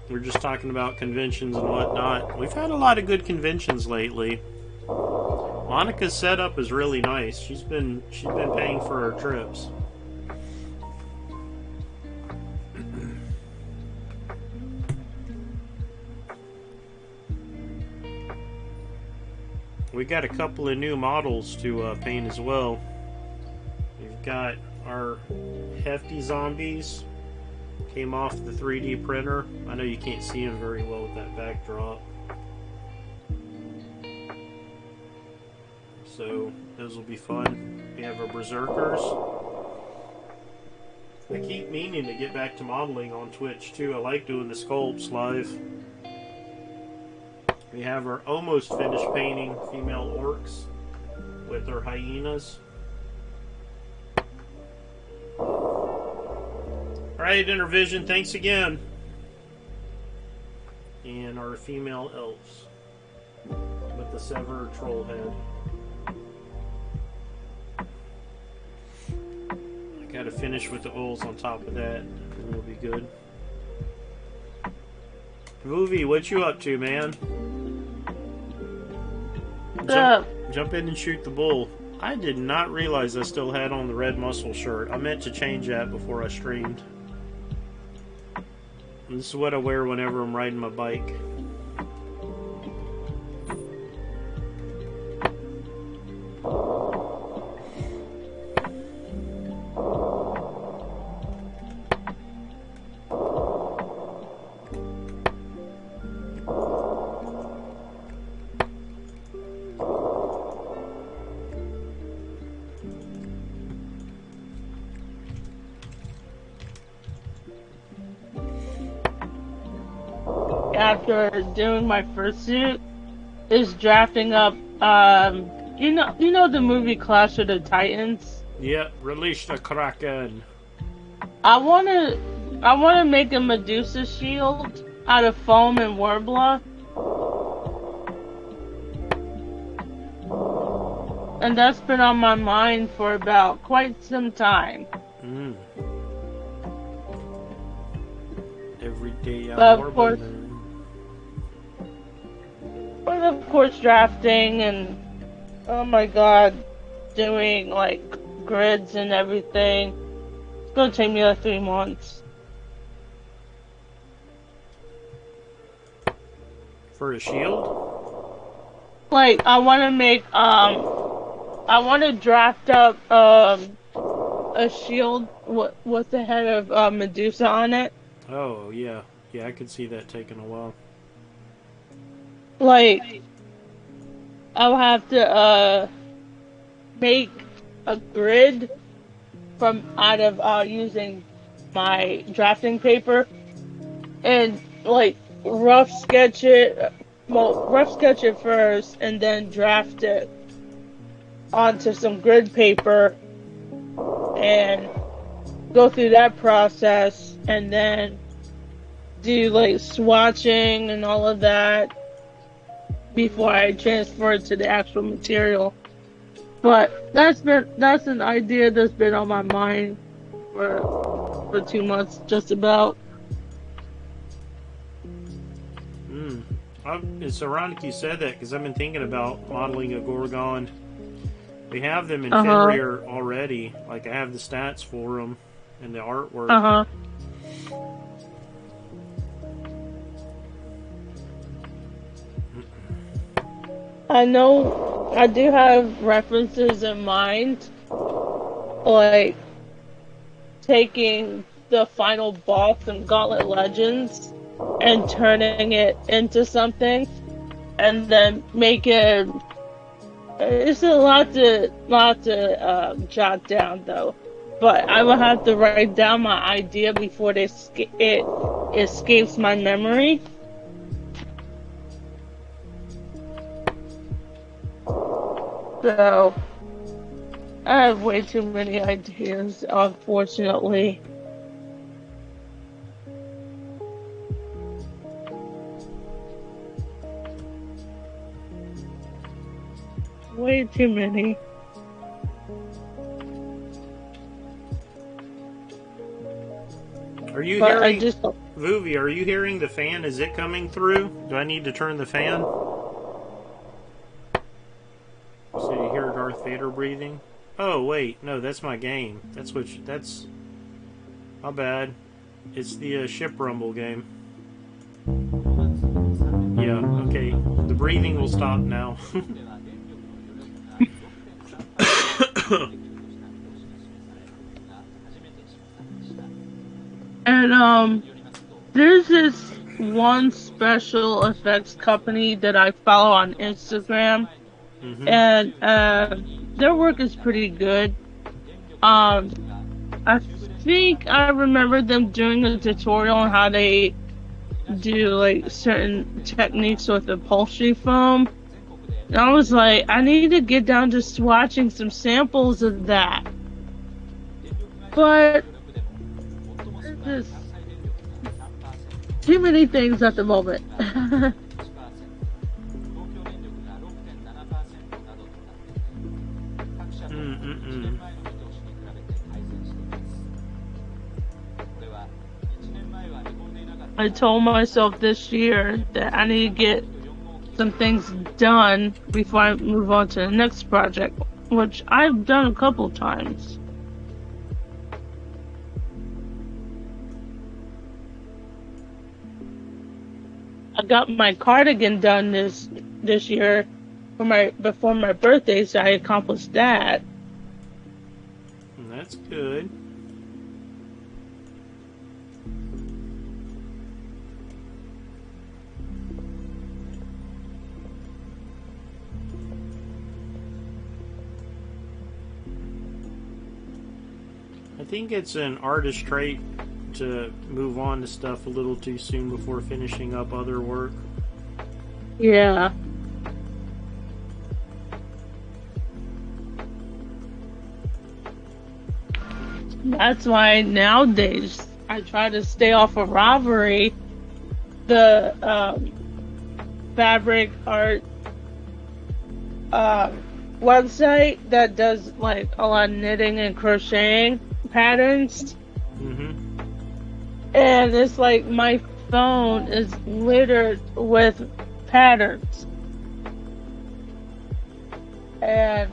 We're just talking about conventions and whatnot. We've had a lot of good conventions lately. Monica's setup is really nice. She's been paying for her trips. We got a couple of new models to paint as well. We've got our hefty zombies. Came off the 3D printer. I know you can't see them very well with that backdrop. So those will be fun. We have our Berserkers. I keep meaning to get back to modeling on Twitch too. I like doing the sculpts live. We have our almost finished painting female orcs with their hyenas. Alright, Intervision, thanks again. And our female elves with the severed troll head. I gotta finish with the oils on top of that, and we'll be good. Movie, what you up to, man? Jump in and shoot the bull. I did not realize I still had on the red muscle shirt. I meant to change that before I streamed. And this is what I wear whenever I'm riding my bike. After doing my fursuit is drafting up you know the movie Clash of the Titans? Yep, release the Kraken. I wanna make a Medusa shield out of foam and Warbler. And that's been on my mind for about quite some time. Every day But of course drafting and oh my god, doing like grids and everything. It's gonna take me like 3 months. For a shield? Like I wanna make I wanna draft up a shield with the head of Medusa on it. Oh yeah. Yeah, I could see that taking a while. Like, I'll have to make a grid from out of using my drafting paper and like rough sketch it first and then draft it onto some grid paper and go through that process and then do like swatching and all of that before I transfer it to the actual material. But that's an idea that's been on my mind for 2 months, just about. It's ironic you said that because I've been thinking about modeling a Gorgon. We have them in Fenrir already. Like I have the stats for them and the artwork. I know I do have references in mind, like taking the final boss in Gauntlet Legends and turning it into something, and then making. It's a lot to jot down though, but I will have to write down my idea before it escapes my memory. So, I have way too many ideas, unfortunately. Way too many. Are you hearing, Voovy, are you hearing the fan? Is it coming through? Do I need to turn the fan? So you hear Darth Vader breathing? Oh, wait. No, that's my game. That's my bad. It's the Ship Rumble game. Yeah, okay. The breathing will stop now. And And there's this one special effects company that I follow on Instagram, Mm-hmm. and their work is pretty good. Um, I think I remember them doing a tutorial on how they do like certain techniques with upholstery foam. And I was like, I need to get down to swatching some samples of that. But there's just too many things at the moment. Mm-mm-mm. I told myself this year that I need to get some things done before I move on to the next project, which I've done a couple times. I got my cardigan done this year before my birthday, so I accomplished that. That's good. I think it's an artist trait to move on to stuff a little too soon before finishing up other work. Yeah. That's why nowadays I try to stay off of Ravelry, the fabric art website that does like a lot of knitting and crocheting patterns. Mm-hmm. And it's like my phone is littered with patterns. And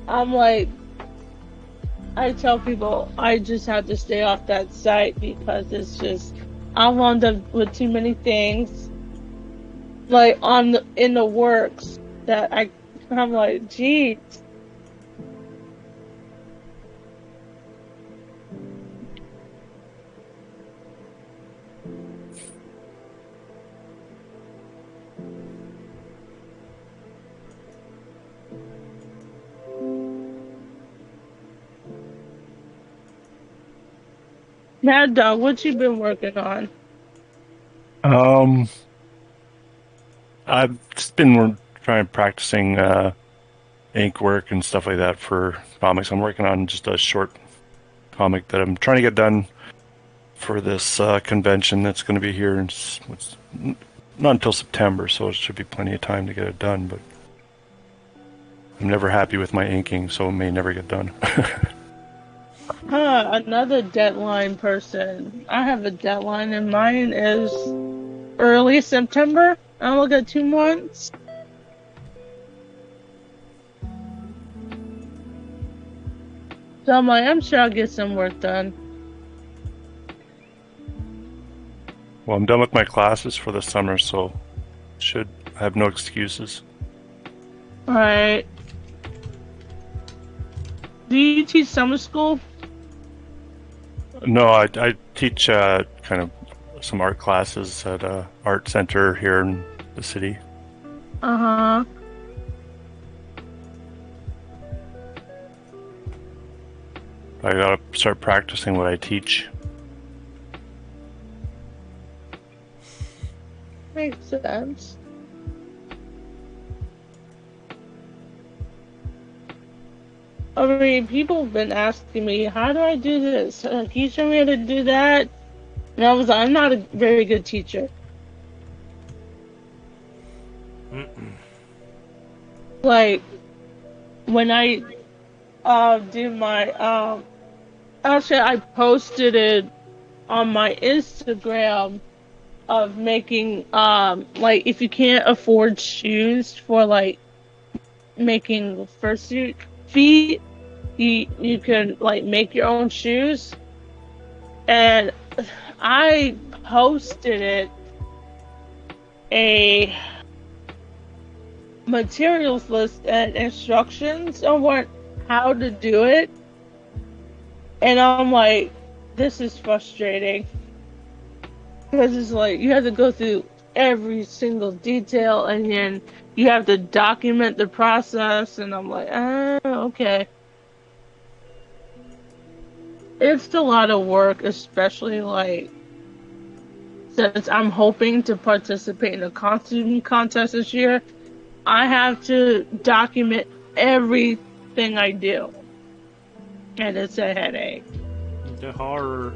I'm like, I tell people I just have to stay off that site because it's just, I wound up with too many things like in the works that I'm like, geez. Mad Dog, what you been working on? I've just been trying practicing ink work and stuff like that for comics. I'm working on just a short comic that I'm trying to get done for this convention that's going to be here. It's not until September, so it should be plenty of time to get it done. But I'm never happy with my inking, so it may never get done. Another deadline person. I have a deadline and mine is early September. I look at 2 months. So I'm sure I'll get some work done. Well, I'm done with my classes for the summer, so I have no excuses. Alright. Do you teach summer school? No, I teach kind of some art classes at a art center here in the city. Uh-huh. I gotta start practicing what I teach. Makes sense. I mean, people have been asking me, how do I do this? Can you show me how to do that? And I was like, I'm not a very good teacher. Mm-mm. Like, when I do my, actually, I posted it on my Instagram of making, like, if you can't afford shoes for, like, making fursuit feet, you can, like, make your own shoes. And I posted a materials list and instructions on how to do it. And I'm like, this is frustrating. Because it's like, you have to go through every single detail, and then you have to document the process, and I'm like, okay. It's a lot of work, especially like, since I'm hoping to participate in a costume contest this year, I have to document everything I do. And it's a headache. The horror.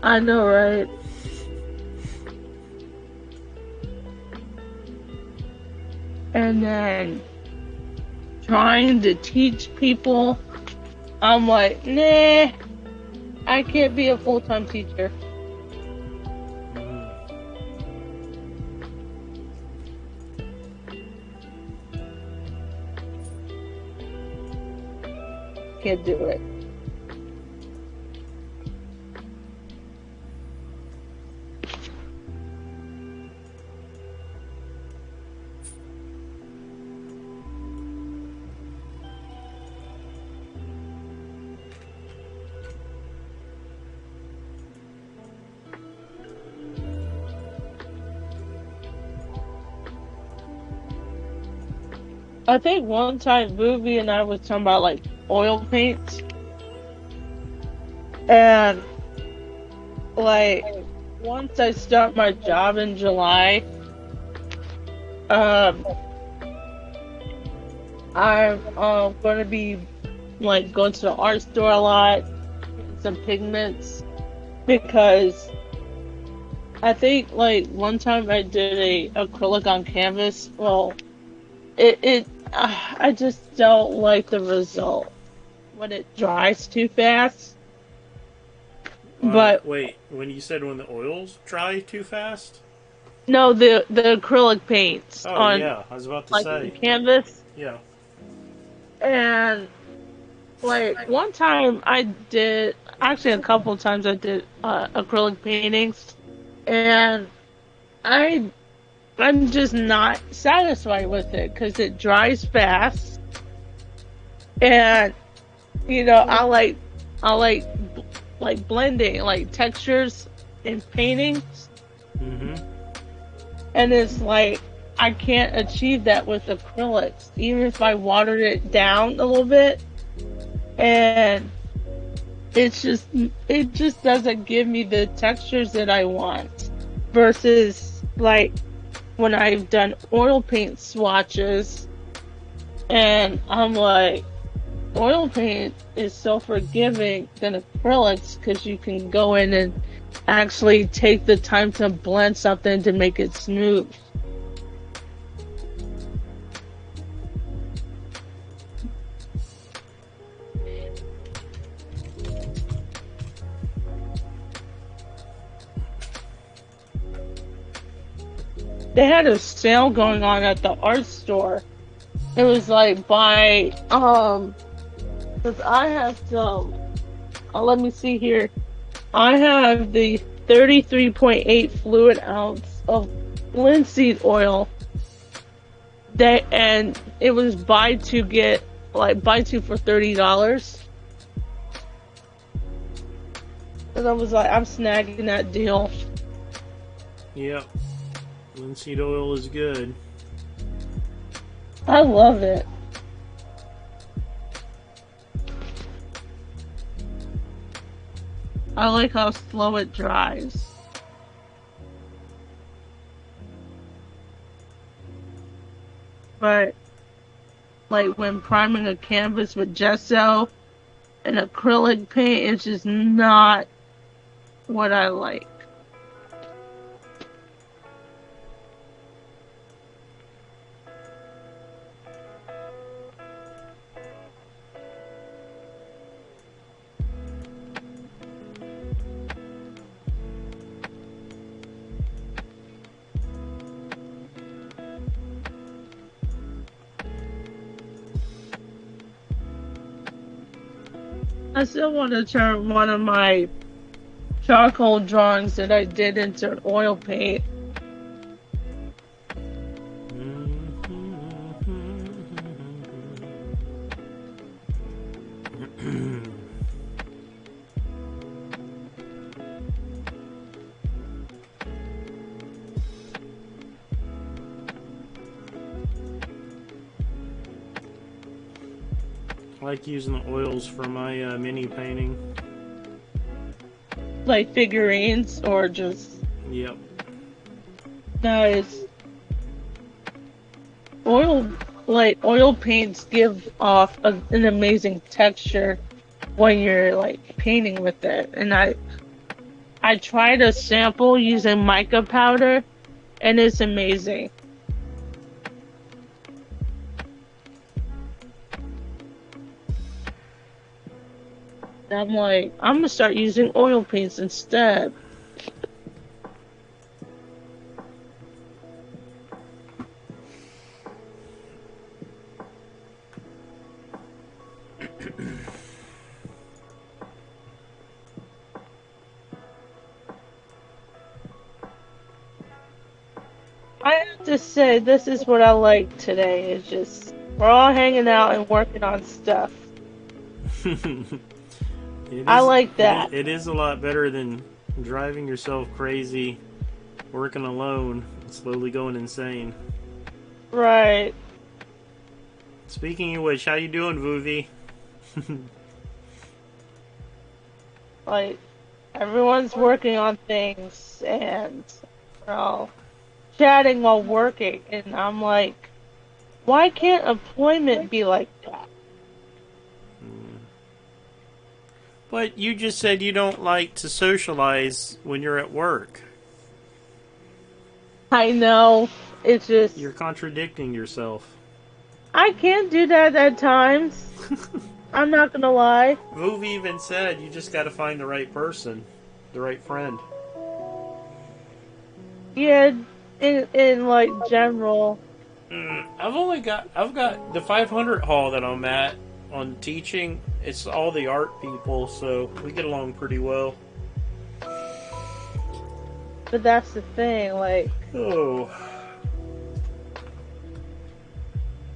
I know, right? And then trying to teach people, I'm like, nah, I can't be a full-time teacher. Can't do it. I think one time Booby and I was talking about like oil paints, and like once I start my job in July, um, I'm gonna be like going to the art store a lot, getting some pigments, because I think like one time I did a acrylic on canvas. Well, I just don't like the result when it dries too fast. But Wait, when you said when the oils dry too fast? no, the acrylic paints Oh on yeah, I was about to like the say. canvas, Yeah. and like one time I did, actually a couple times I did acrylic paintings, and I I'm just not satisfied with it because it dries fast, and I like like blending like textures in paintings, Mm-hmm. and it's like I can't achieve that with acrylics, even if I watered it down a little bit, and it just doesn't give me the textures that I want. Versus like when I've done oil paint swatches, and I'm like, oil paint is so forgiving than acrylics because you can go in and actually take the time to blend something to make it smooth. They had a sale going on at the art store. It was like because I have some. Let me see here. I have the 33.8 fluid ounce of linseed oil. And it was buy two for $30. And I was like, I'm snagging that deal. Yep. Linseed oil is good. I love it. I like how slow it dries. But like when priming a canvas with gesso and acrylic paint, it's just not what I like. I still want to turn one of my charcoal drawings that I did into an oil paint. I like using the oils for my mini painting. Like figurines or just Yep. nice. Oil paints give off an amazing texture when you're like painting with it. And I tried a sample using mica powder, and it's amazing. And I'm like, I'm gonna start using oil paints instead. I have to say, this is what I like today. It's just we're all hanging out and working on stuff. I like that. It is a lot better than driving yourself crazy, working alone, and slowly going insane. Right. Speaking of which, how you doing, Vuvi? Like, everyone's working on things and we're all chatting while working. And I'm like, why can't employment be like that? But you just said you don't like to socialize when you're at work. I know. It's just, You're contradicting yourself. I can't do that at times. I'm not gonna lie. Vuvi even said you just got to find the right person, the right friend. Yeah, in like general. I've got the 500 hall that I'm at on teaching. It's all the art people, so we get along pretty well. But that's the thing, like, Oh,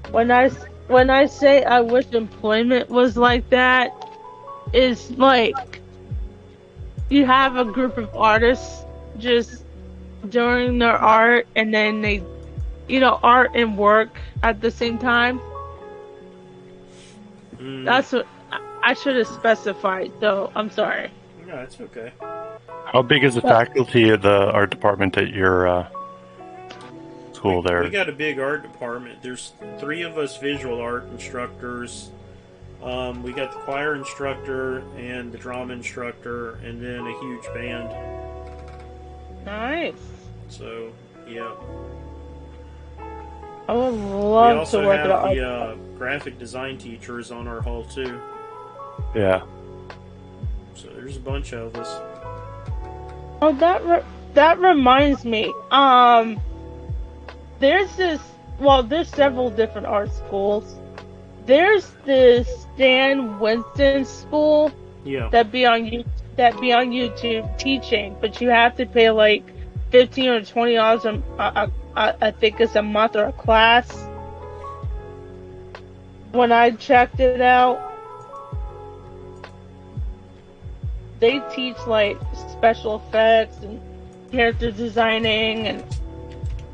when I say I wish employment was like that, is like you have a group of artists just doing their art and then they, art and work at the same time. That's what I should have specified, though. I'm sorry. yeah, it's okay. How big is the faculty of the art department at your school there? We got a big art department. There's 3 of us visual art instructors. We got the choir instructor and the drama instructor, and then a huge band. Nice. So, yeah. I would We love also to work have at art. the graphic design teachers on our hall too. Yeah. So there's a bunch of us. Oh, that reminds me. There's several different art schools. There's this Stan Winston school Yeah. that be on YouTube teaching, but you have to pay like $15 or $20 I think it's a month or a class. When I checked it out, they teach like special effects and character designing, and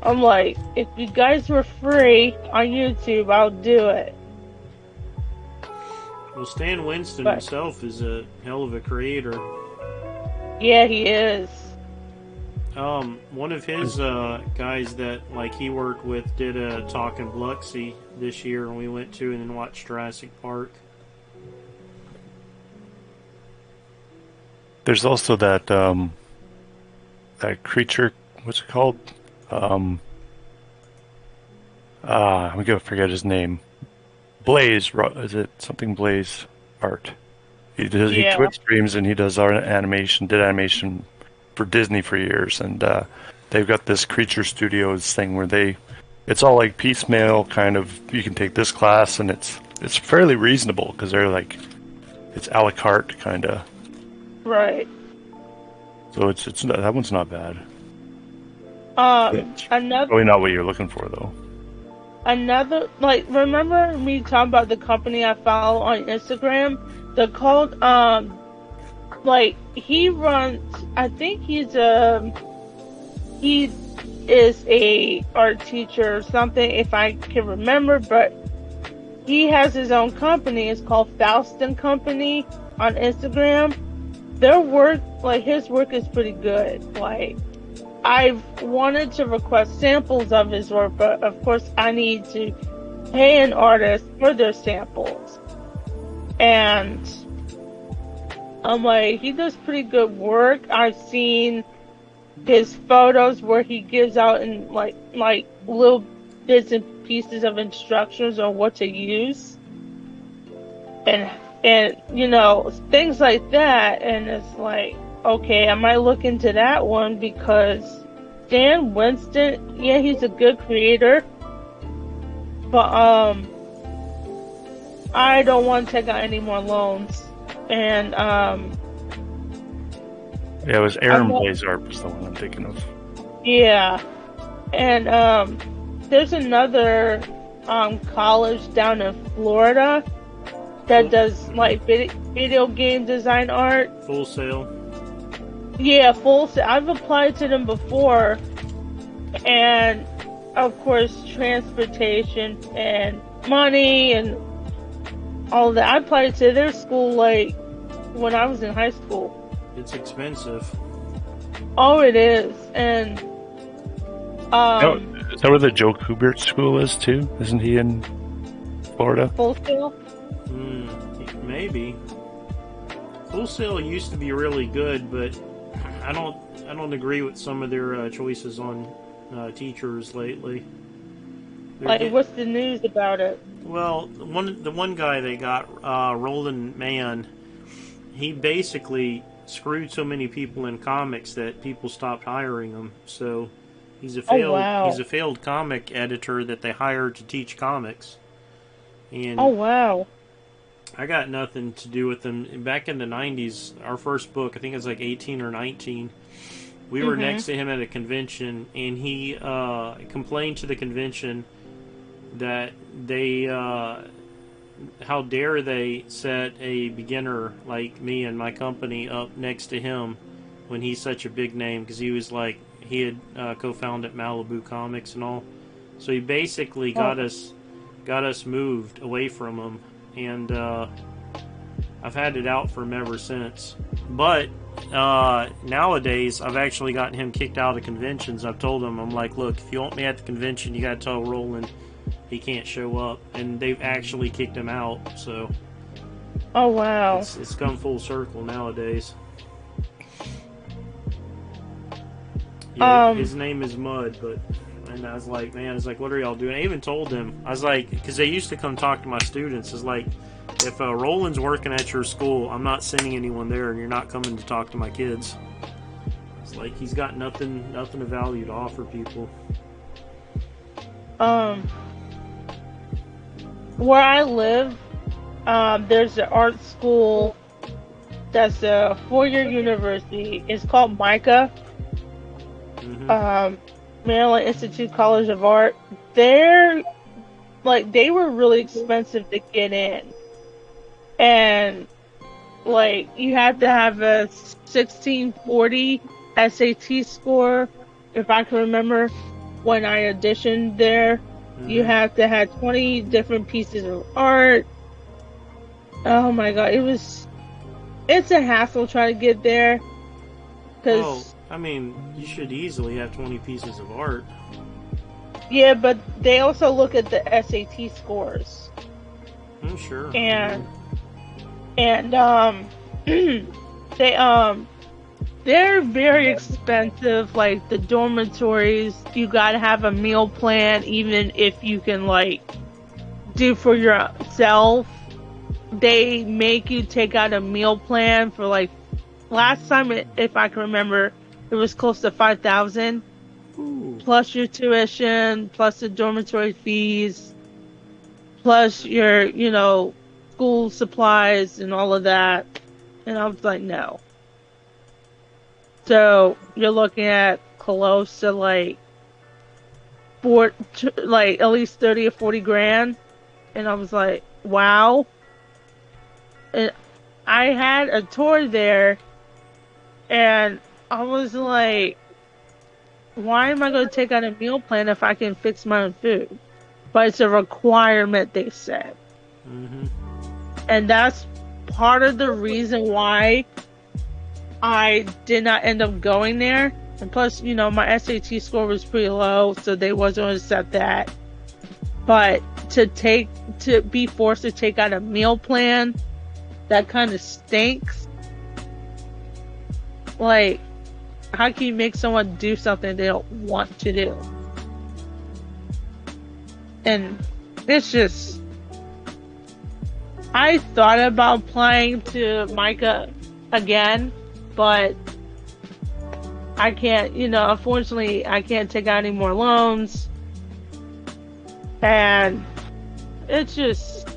I'm like, if you guys were free on YouTube, I'll do it. Well, Stan Winston But- himself is a hell of a creator. Yeah, he is. One of his guys that he worked with did a talk in Biloxi this year, and we went to and then watched Jurassic Park. There's also that creature. What's it called? I'm gonna forget his name. Blaze, is it something Blaze art? He Yeah. Twitch streams and he does art animation. Did animation for Disney for years, and they've got this Creature Studios thing where it's all like piecemeal kind of. You can take this class and it's fairly reasonable because they're like it's a la carte kind of. Right. So it's not, that one's not bad. Another Probably not what you're looking for though. remember me talking about the company I follow on Instagram? They're called he runs. I think he is a art teacher or something, if I can remember. But he has his own company. It's called Faust and Company on Instagram. Their work, like his work, is pretty good. Like, I've wanted to request samples of his work, but of course I need to pay an artist for their samples. And I'm like, he does pretty good work. I've seen his photos where he gives out in like little bits and pieces of instructions on what to use. And you know, things like that, and it's like, okay, I might look into that one because Dan Winston, yeah, he's a good creator, but I don't want to take out any more loans. And Yeah, it was Aaron Blazart was the one I'm thinking of. yeah, and there's another college down in Florida that does like video game design art. Full Sail. Yeah, Full Sail. I've applied to them before, and of course transportation and money and all that. I applied to their school like when I was in high school. It's expensive. Oh, it is, and Is that where the Joe Kubert School is too? Isn't he in Florida? Full Sail. Maybe. Full Sail used to be really good, but I don't agree with some of their choices on teachers lately. Like, what's the news about it? Well, the one guy they got, Roland Mann, he basically screwed so many people in comics that people stopped hiring him. So he's a failed comic editor that they hired to teach comics. And oh wow. I got nothing to do with him. Back in the 90s, our first book, I think it was like 18 or 19, we were next to him at a convention, and he complained to the convention that they, how dare they set a beginner like me and my company up next to him when he's such a big name, because he was like, he had co-founded Malibu Comics and all. So he basically got us moved away from him. And I've had it out for him ever since. But nowadays, I've actually gotten him kicked out of conventions. I've told him, I'm like, look, if you want me at the convention, you got to tell Roland he can't show up. And they've actually kicked him out. So, oh wow, it's come full circle nowadays. Yeah, his name is Mud, but. And I was like, man, it's like, what are y'all doing? I even told them, I was like, because they used to come talk to my students. It's like, if Roland's working at your school, I'm not sending anyone there, and you're not coming to talk to my kids. It's like he's got nothing of value to offer people. Where I live, there's an art school that's a 4-year university. It's called MICA. Maryland Institute College of Art. They were really expensive to get in, and like you had to have a 1640 SAT score, if I can remember, when I auditioned there. You have to have 20 different pieces of art. Oh my god, it's a hassle trying to get there, because I mean, you should easily have 20 pieces of art. yeah, but they also look at the SAT scores. Sure. And they're very expensive. Like the dormitories, you gotta have a meal plan, even if you can like do for yourself. They make you take out a meal plan for like last time, if I can remember, it was close to $5,000, plus your tuition, plus the dormitory fees, plus your, school supplies and all of that. And I was like, no. So you're looking at close to like at least 30 or 40 grand. And I was like, wow. And I had a tour there, and I was like, why am I going to take out a meal plan if I can fix my own food? But it's a requirement, they said. Mm-hmm. And that's part of the reason why I did not end up going there. And plus, my SAT score was pretty low, so they wasn't going to accept that. But to be forced to take out a meal plan, that kind of stinks. Like, how can you make someone do something they don't want to do? And it's just, I thought about applying to MICA again, but I can't, unfortunately, I can't take out any more loans. And it's just,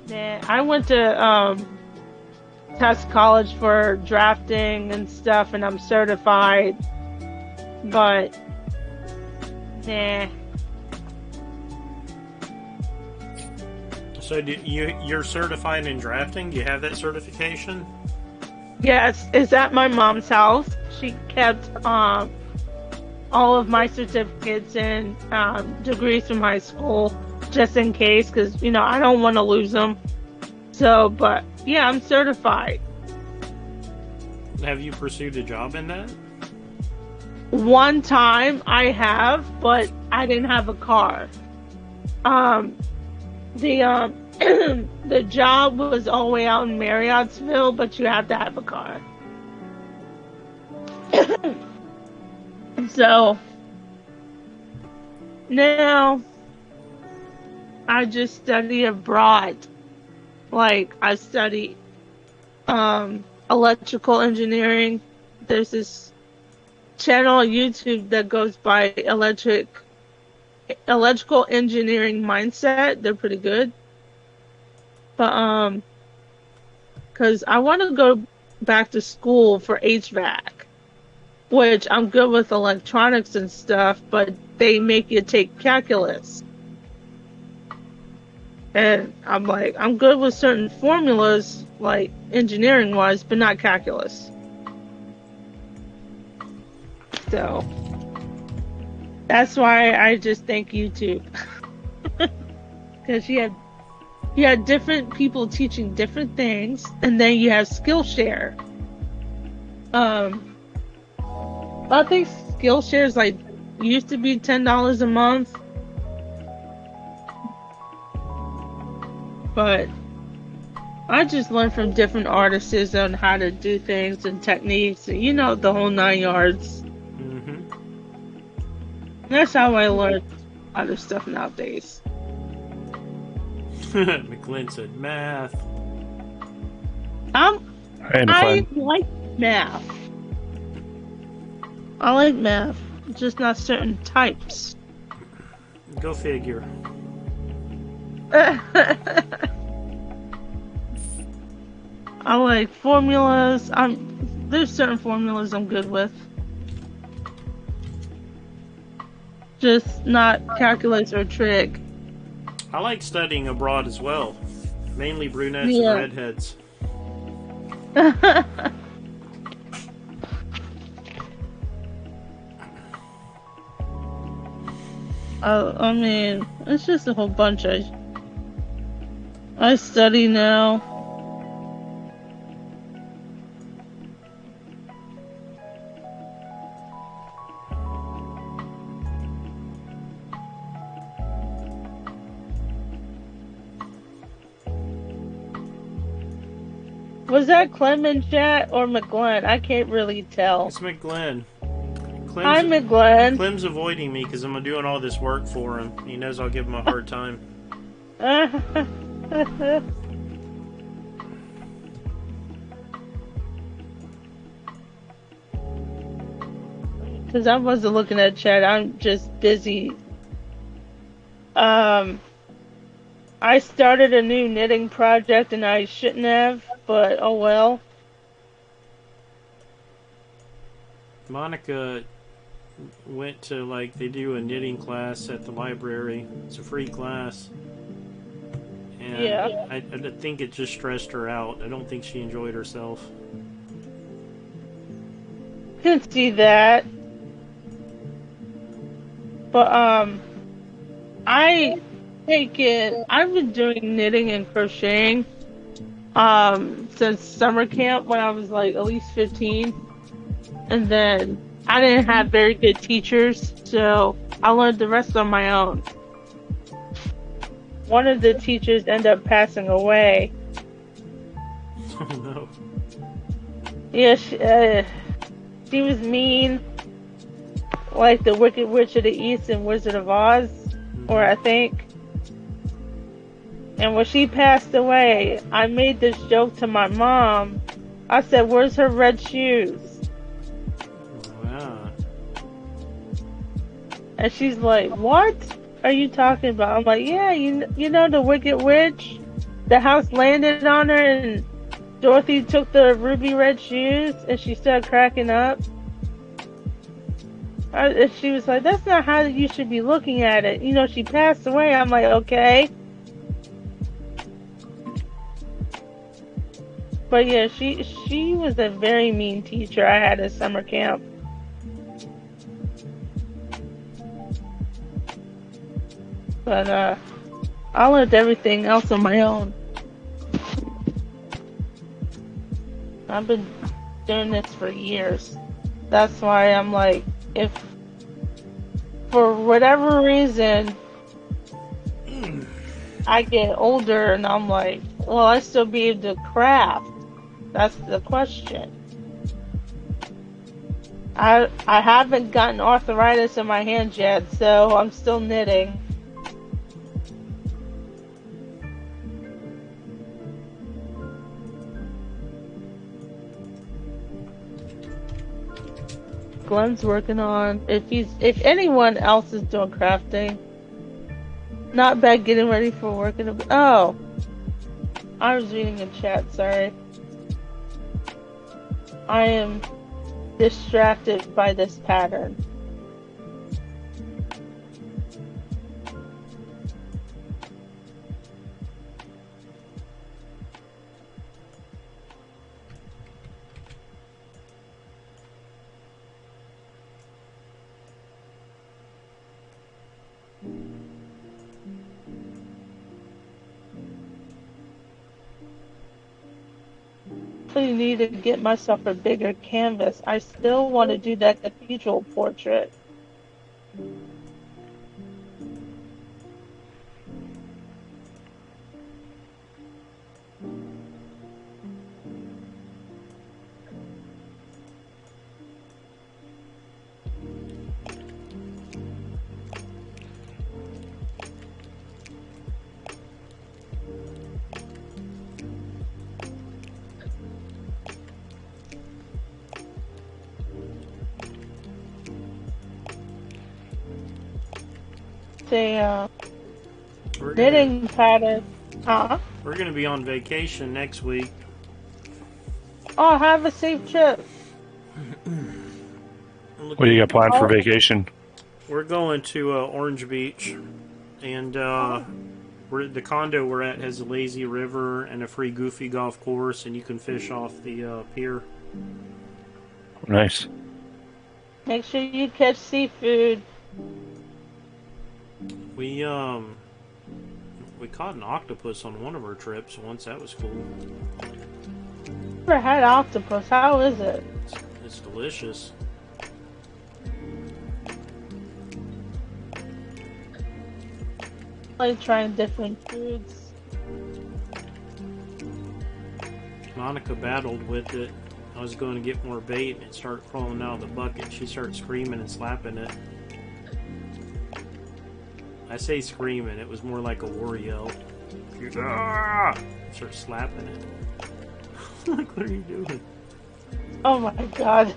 man, I went to test college for drafting and stuff, and I'm certified, but nah. So you're certified in drafting? Do you have that certification? Yes, it's at my mom's house. She kept all of my certificates and degrees from high school just in case, because I don't want to lose them. So, but yeah, I'm certified. Have you pursued a job in that? One time I have, but I didn't have a car. The the job was all the way out in Marriottsville, but you have to have a car. So now I just study abroad. Like, I study electrical engineering. There's this channel on YouTube that goes by electrical engineering mindset. They're pretty good. But because I want to go back to school for HVAC, which I'm good with electronics and stuff, but they make you take calculus. And I'm like, I'm good with certain formulas, like engineering wise, but not calculus. So that's why I just thank YouTube. Because you have different people teaching different things, and then you have Skillshare. I think Skillshare is like used to be $10 a month, but I just learned from different artists on how to do things and techniques, and the whole 9 yards. Mm-hmm. That's how I learned other stuff nowadays. McGlynn said math. Hey, I like math. I like math, just not certain types. Go figure. I like formulas. There's certain formulas I'm good with. Just not calculus or trig. I like studying abroad as well. Mainly brunettes Yeah. and redheads. I mean, it's just a whole bunch. I study now. Was that Clem in chat or McGlenn? I can't really tell. It's McGlynn. Hi, McGlenn. Clem's avoiding me because I'm doing all this work for him. He knows I'll give him a hard time. Because I wasn't looking at chat. I'm just busy. I started a new knitting project and I shouldn't have, but oh well. Monica went to, they do a knitting class at the library. It's a free class. And Yeah. I think it just stressed her out. I don't think she enjoyed herself. Can see that. But I've been doing knitting and crocheting since summer camp when I was like at least 15. And then I didn't have very good teachers, so I learned the rest on my own. One of the teachers ended up passing away. Oh no. Yeah, she was mean, like the Wicked Witch of the East and Wizard of Oz, or I think. And when she passed away, I made this joke to my mom. I said, "Where's her red shoes?" Wow. And she's like, "What are you talking about?" I'm like, "Yeah, you know the Wicked Witch? The house landed on her and Dorothy took the ruby red shoes," and she started cracking up. And she was like, "That's not how you should be looking at it. You know, she passed away." I'm like, "Okay." But yeah, she was a very mean teacher I had at summer camp. But I learned everything else on my own. I've been doing this for years. That's why I'm like, if for whatever reason I get older and I'm like, will I still be able to craft? That's the question. I haven't gotten arthritis in my hands yet, so I'm still knitting. Glenn's working on if anyone else is doing crafting. Not bad getting ready for work in a oh. I was reading a chat, sorry. I am distracted by this pattern. I need to get myself a bigger canvas. I still want to do that cathedral portrait. The knitting pattern. We're gonna be on vacation next week. Oh, have a safe trip. What do you got planned for vacation? We're going to Orange Beach, and the condo we're at has a lazy river and a free Goofy golf course, and you can fish off the pier. Nice. Make sure you catch seafood. We caught an octopus on one of our trips once. That was cool. Never had octopus. How is it? It's delicious. I like trying different foods. Monica battled with it. I was going to get more bait, and it started crawling out of the bucket. She started screaming and slapping it. I say screaming, it was more like a war yell. Start slapping it. Like, what are you doing? Oh my god.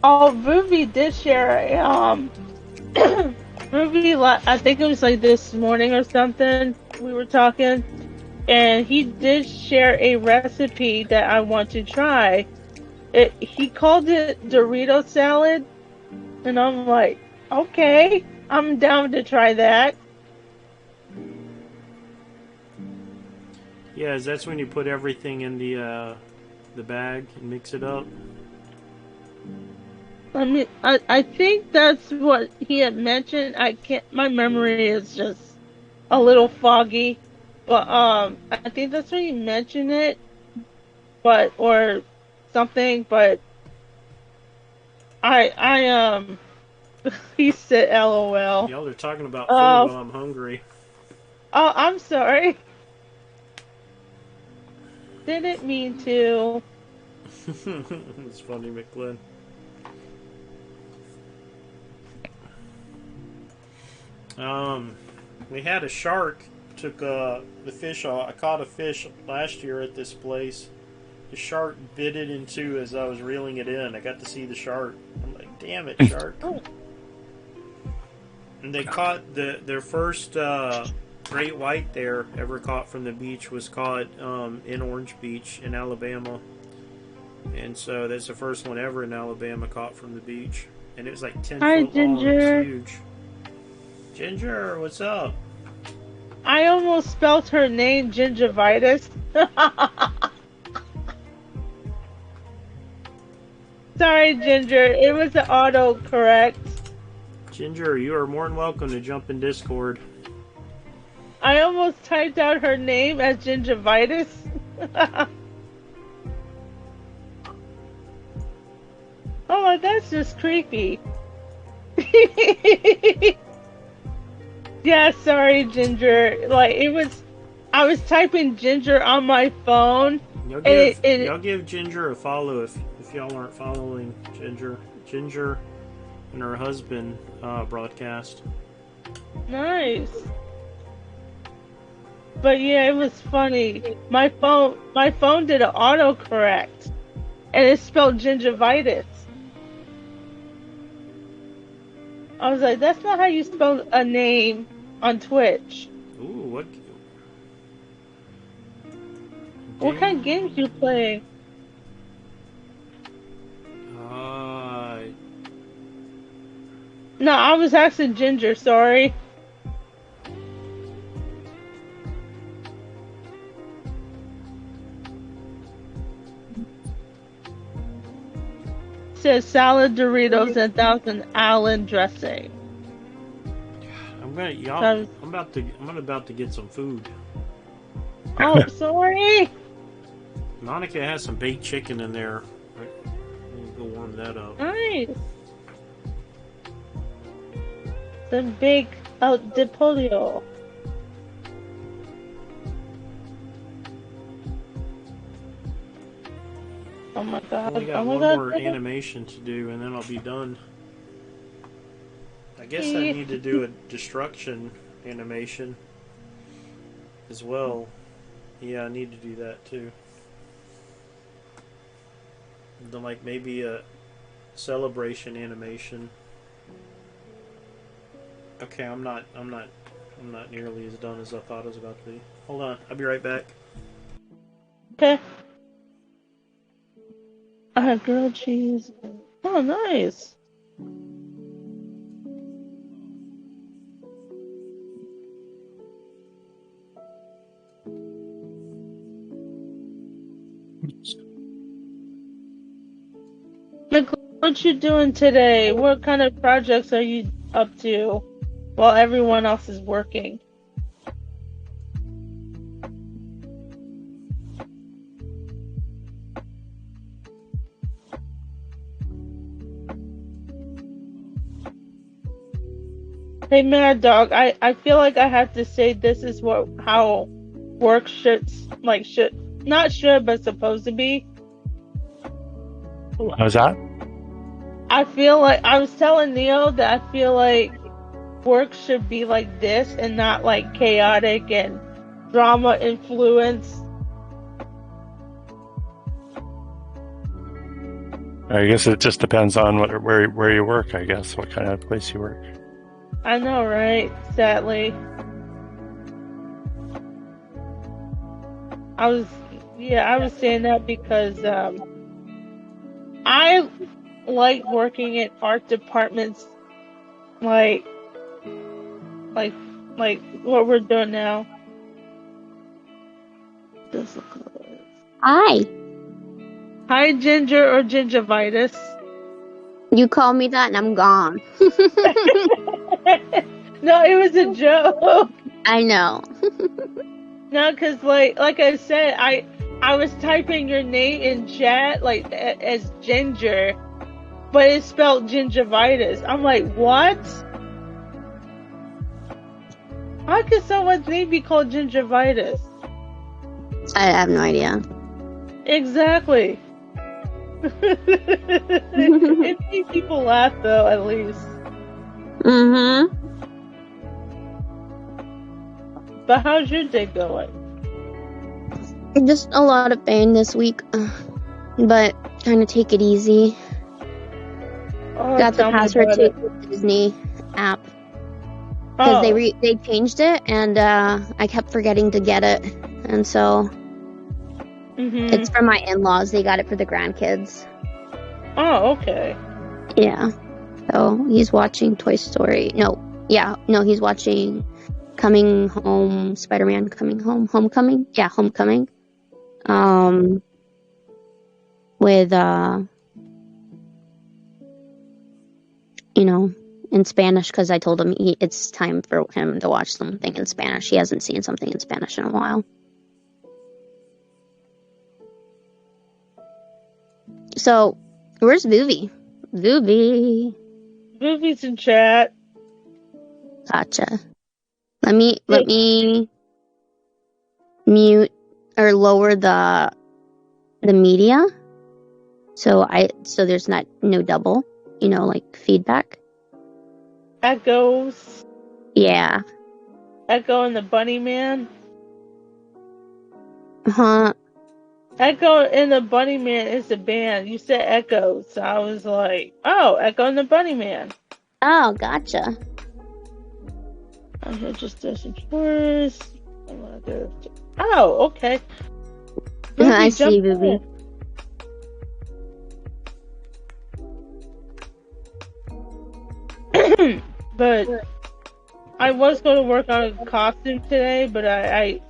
Oh, Ruby did share a, Ruby, I think it was like this morning or something, we were talking, and he did share a recipe that I want to try. He called it Dorito salad, and I'm like, okay, I'm down to try that. Yeah, that's when you put everything in the bag and mix it up. I mean, I think that's what he had mentioned. I can't. My memory is just a little foggy, but I think that's what he mentioned it, but or something. But I he said, "LOL." Y'all are talking about food Uh while I'm hungry. oh, I'm sorry. Didn't mean to. It's funny, McGlynn. We had a shark. Took the fish off. I caught a fish last year at this place. The shark bit it in two as I was reeling it in. I got to see the shark. I'm like, damn it, shark. Oh, And they caught their first great white there ever caught from the beach was caught in Orange Beach in Alabama. And so that's the first one ever in Alabama caught from the beach. And it was like 10 hi, foot long. It was Ginger. huge. Ginger, what's up? I almost spelled her name gingivitis. Sorry, Ginger. It was an auto correct. Ginger, you are more than welcome to jump in Discord. I almost typed out her name as gingivitis. Oh, that's just creepy. Yeah, sorry, Ginger. Like it was, I was typing Ginger on my phone. Y'all And y'all give Ginger a follow if y'all aren't following Ginger. Ginger and her husband broadcast. nice. But yeah, it was funny. My phone did an autocorrect, and it spelled gingivitis. I was like, that's not how you spell a name on Twitch. Ooh, what? What kind of games you playing? Uh, No, I was asking Ginger, sorry. Says salad, Doritos, and Thousand Allen dressing. I'm about to get some food. Oh, sorry. Monica has some baked chicken in there. Let me go warm that up. Nice. The big de pollo. Oh my god. Only got Oh my one god. more animation to do, and then I'll be done. I guess I need to do a destruction animation as well. Yeah, I need to do that too. Then like maybe a celebration animation. Okay, I'm not nearly as done as I thought I was about to be. Hold on, I'll be right back. Okay. I have grilled cheese. Oh, nice. What you doing today? What kind of projects are you up to while everyone else is working? Hey, Mad Dog, I feel like I have to say this is how work should not should but supposed to be. How's that? I feel like I was telling Neil that I feel like work should be like this and not like chaotic and drama influenced. I guess it just depends on where you work. I guess what kind of place you work. I know, right? Sadly. I was saying that because I like working in art departments like like what we're doing now. Hi. Hi, Ginger or Gingivitis. You call me that and I'm gone. No, it was a joke. I know. No, because like I said, I was typing your name in chat like as Ginger, but it's spelled gingivitis. I'm like, what? How could someone's name be called gingivitis? I have no idea. Exactly. It made people laugh though, at least. Mm-hmm. But how's your day going? Just a lot of pain this week, but trying to take it easy. Oh, Got the tell me password about to it. the Disney app because Oh. they changed it, and I kept forgetting to get it, and so Mhm. it's for my in-laws. They got it for the grandkids. Oh, okay. Yeah. So he's watching Toy Story. No, he's watching Coming Home, Spider-Man Coming Home, Homecoming. Yeah, Homecoming. With in Spanish because I told him it's time for him to watch something in Spanish. He hasn't seen something in Spanish in a while. So, where's Voovie? Voovie. Movies in chat. Gotcha. Let me mute or lower the media so there's no double, like feedback. Echoes. Yeah. Echo and the Bunny Man. Huh. Echo and the Bunny Man is the band. You said Echo, so I was like, oh, Echo and the Bunny Man. Oh, gotcha. I'm here just doing some chores. I'm gonna go. Oh, okay. I Voovie, see, jump Voovie. in. But I was going to work on a costume today, but I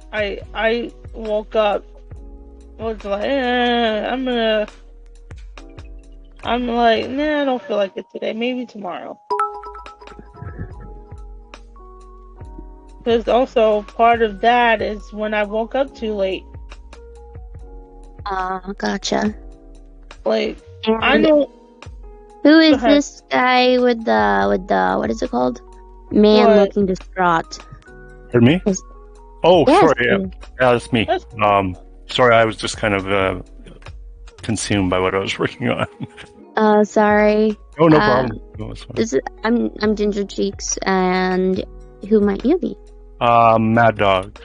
woke up. Was like, I'm like, nah, I don't feel like it today. Maybe tomorrow. Because also part of that is when I woke up too late. Gotcha. Like, And I know. who is ahead. this guy with the what is it called? Man What? looking distraught. Heard me? Is- Oh, Yes, sorry. Yeah, dude. that's me. That's- Sorry, I was just kind of consumed by what I was working on. Sorry. Oh, no problem. No, it's fine. I'm Ginger Cheeks, and who might you be? Mad Dog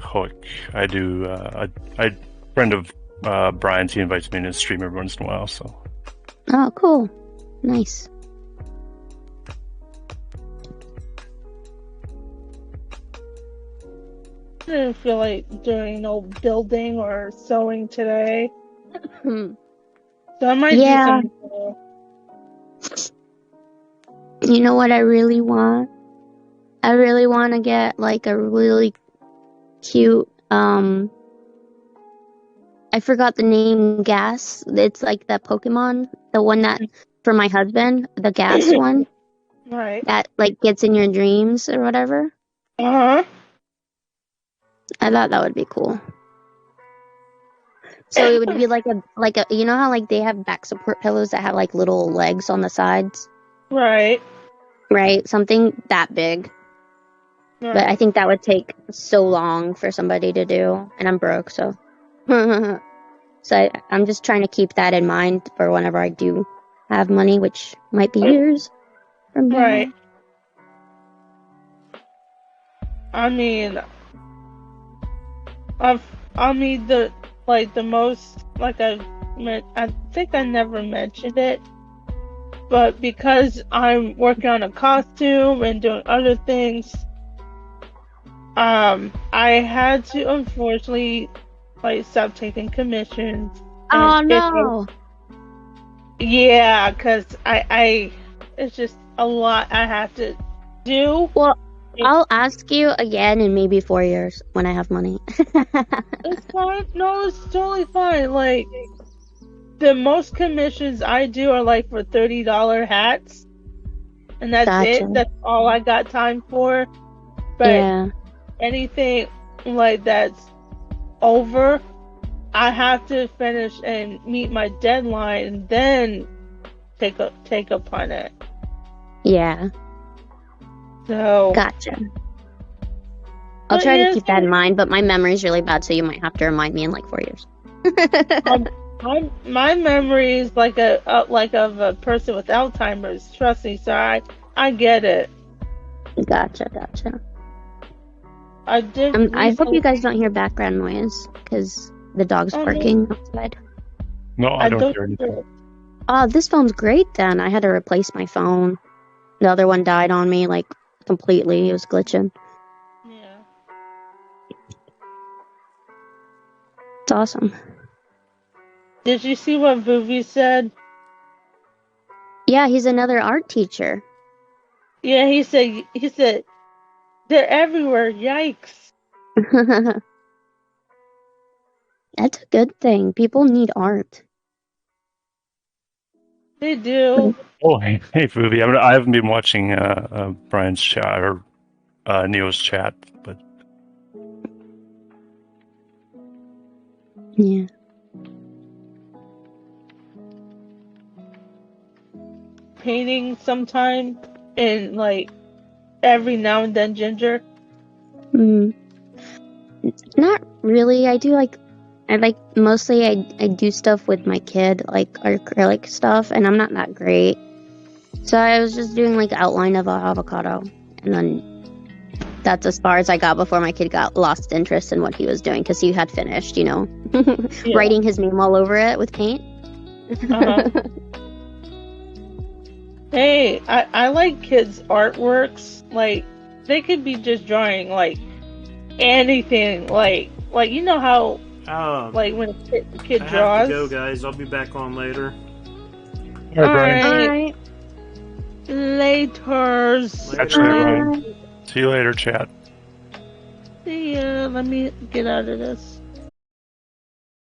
Hook. I do. I friend of Brian's. He invites me in his stream every once in a while. So. Oh, cool. Nice. I didn't feel like doing no building or sewing today. Hmm. So I might Yeah. do some. You know what I really want? I really want to get like a really cute I forgot the name, gas. It's like the Pokemon, the one that for my husband, the gas one Right. that like gets in your dreams or whatever. Uh-huh. I thought that would be cool. So it would be like a you know how like they have back support pillows that have like little legs on the sides, Right. right? Something that big. Right. But I think that would take so long for somebody to do, and I'm broke, so. So I'm just trying to keep that in mind for whenever I do have money, which might be years from now. Right. I mean, the most, like I think I never mentioned it, but because I'm working on a costume and doing other things, I had to unfortunately like stop taking commissions. Oh and no! Yeah, because I it's just a lot I have to do. Well, I'll ask you again in maybe 4 years when I have money. It's fine. No, it's totally fine. Like, the most commissions I do are like for $30 hats, and that's Gotcha. it. That's all I got time for. But Yeah. anything like that's over, I have to finish and meet my deadline, and then take upon it. Yeah. So Gotcha. I'll But try to yes, keep that in mind, but my memory's really bad, so you might have to remind me in like 4 years. my memory is like like of a person with Alzheimer's. Trust me, so I get it. Gotcha. I did. I hope recently- you guys don't hear background noise, because the dog's Oh, no. barking outside. No, I don't hear do anything. it. Oh, this phone's great then. I had to replace my phone. The other one died on me, like, completely. It was glitching. Yeah. It's awesome. Did you see what Vuvi said? Yeah, he's another art teacher. Yeah, he said they're everywhere. Yikes. That's a good thing. People need art. They do. Oh, hey, Fuvi. I haven't been watching Brian's chat or Neo's chat, but Yeah. Painting sometime, and like every now and then, Ginger. Mm. Not really. I mostly I do stuff with my kid, like acrylic stuff, and I'm not that great. So I was just doing like outline of an avocado, and then that's as far as I got before my kid got lost interest in what he was doing, because he had finished, Yeah. writing his name all over it with paint. Uh-huh. Hey, I like kids' artworks. Like, they could be just drawing like anything. Like you know how like when a kid I draws. have to go, guys. I'll be back on later. all right, Brian. Alright. Alright. Laters. Catch you later, Bye. Brian. See you later, chat. See ya. Let me get out of this.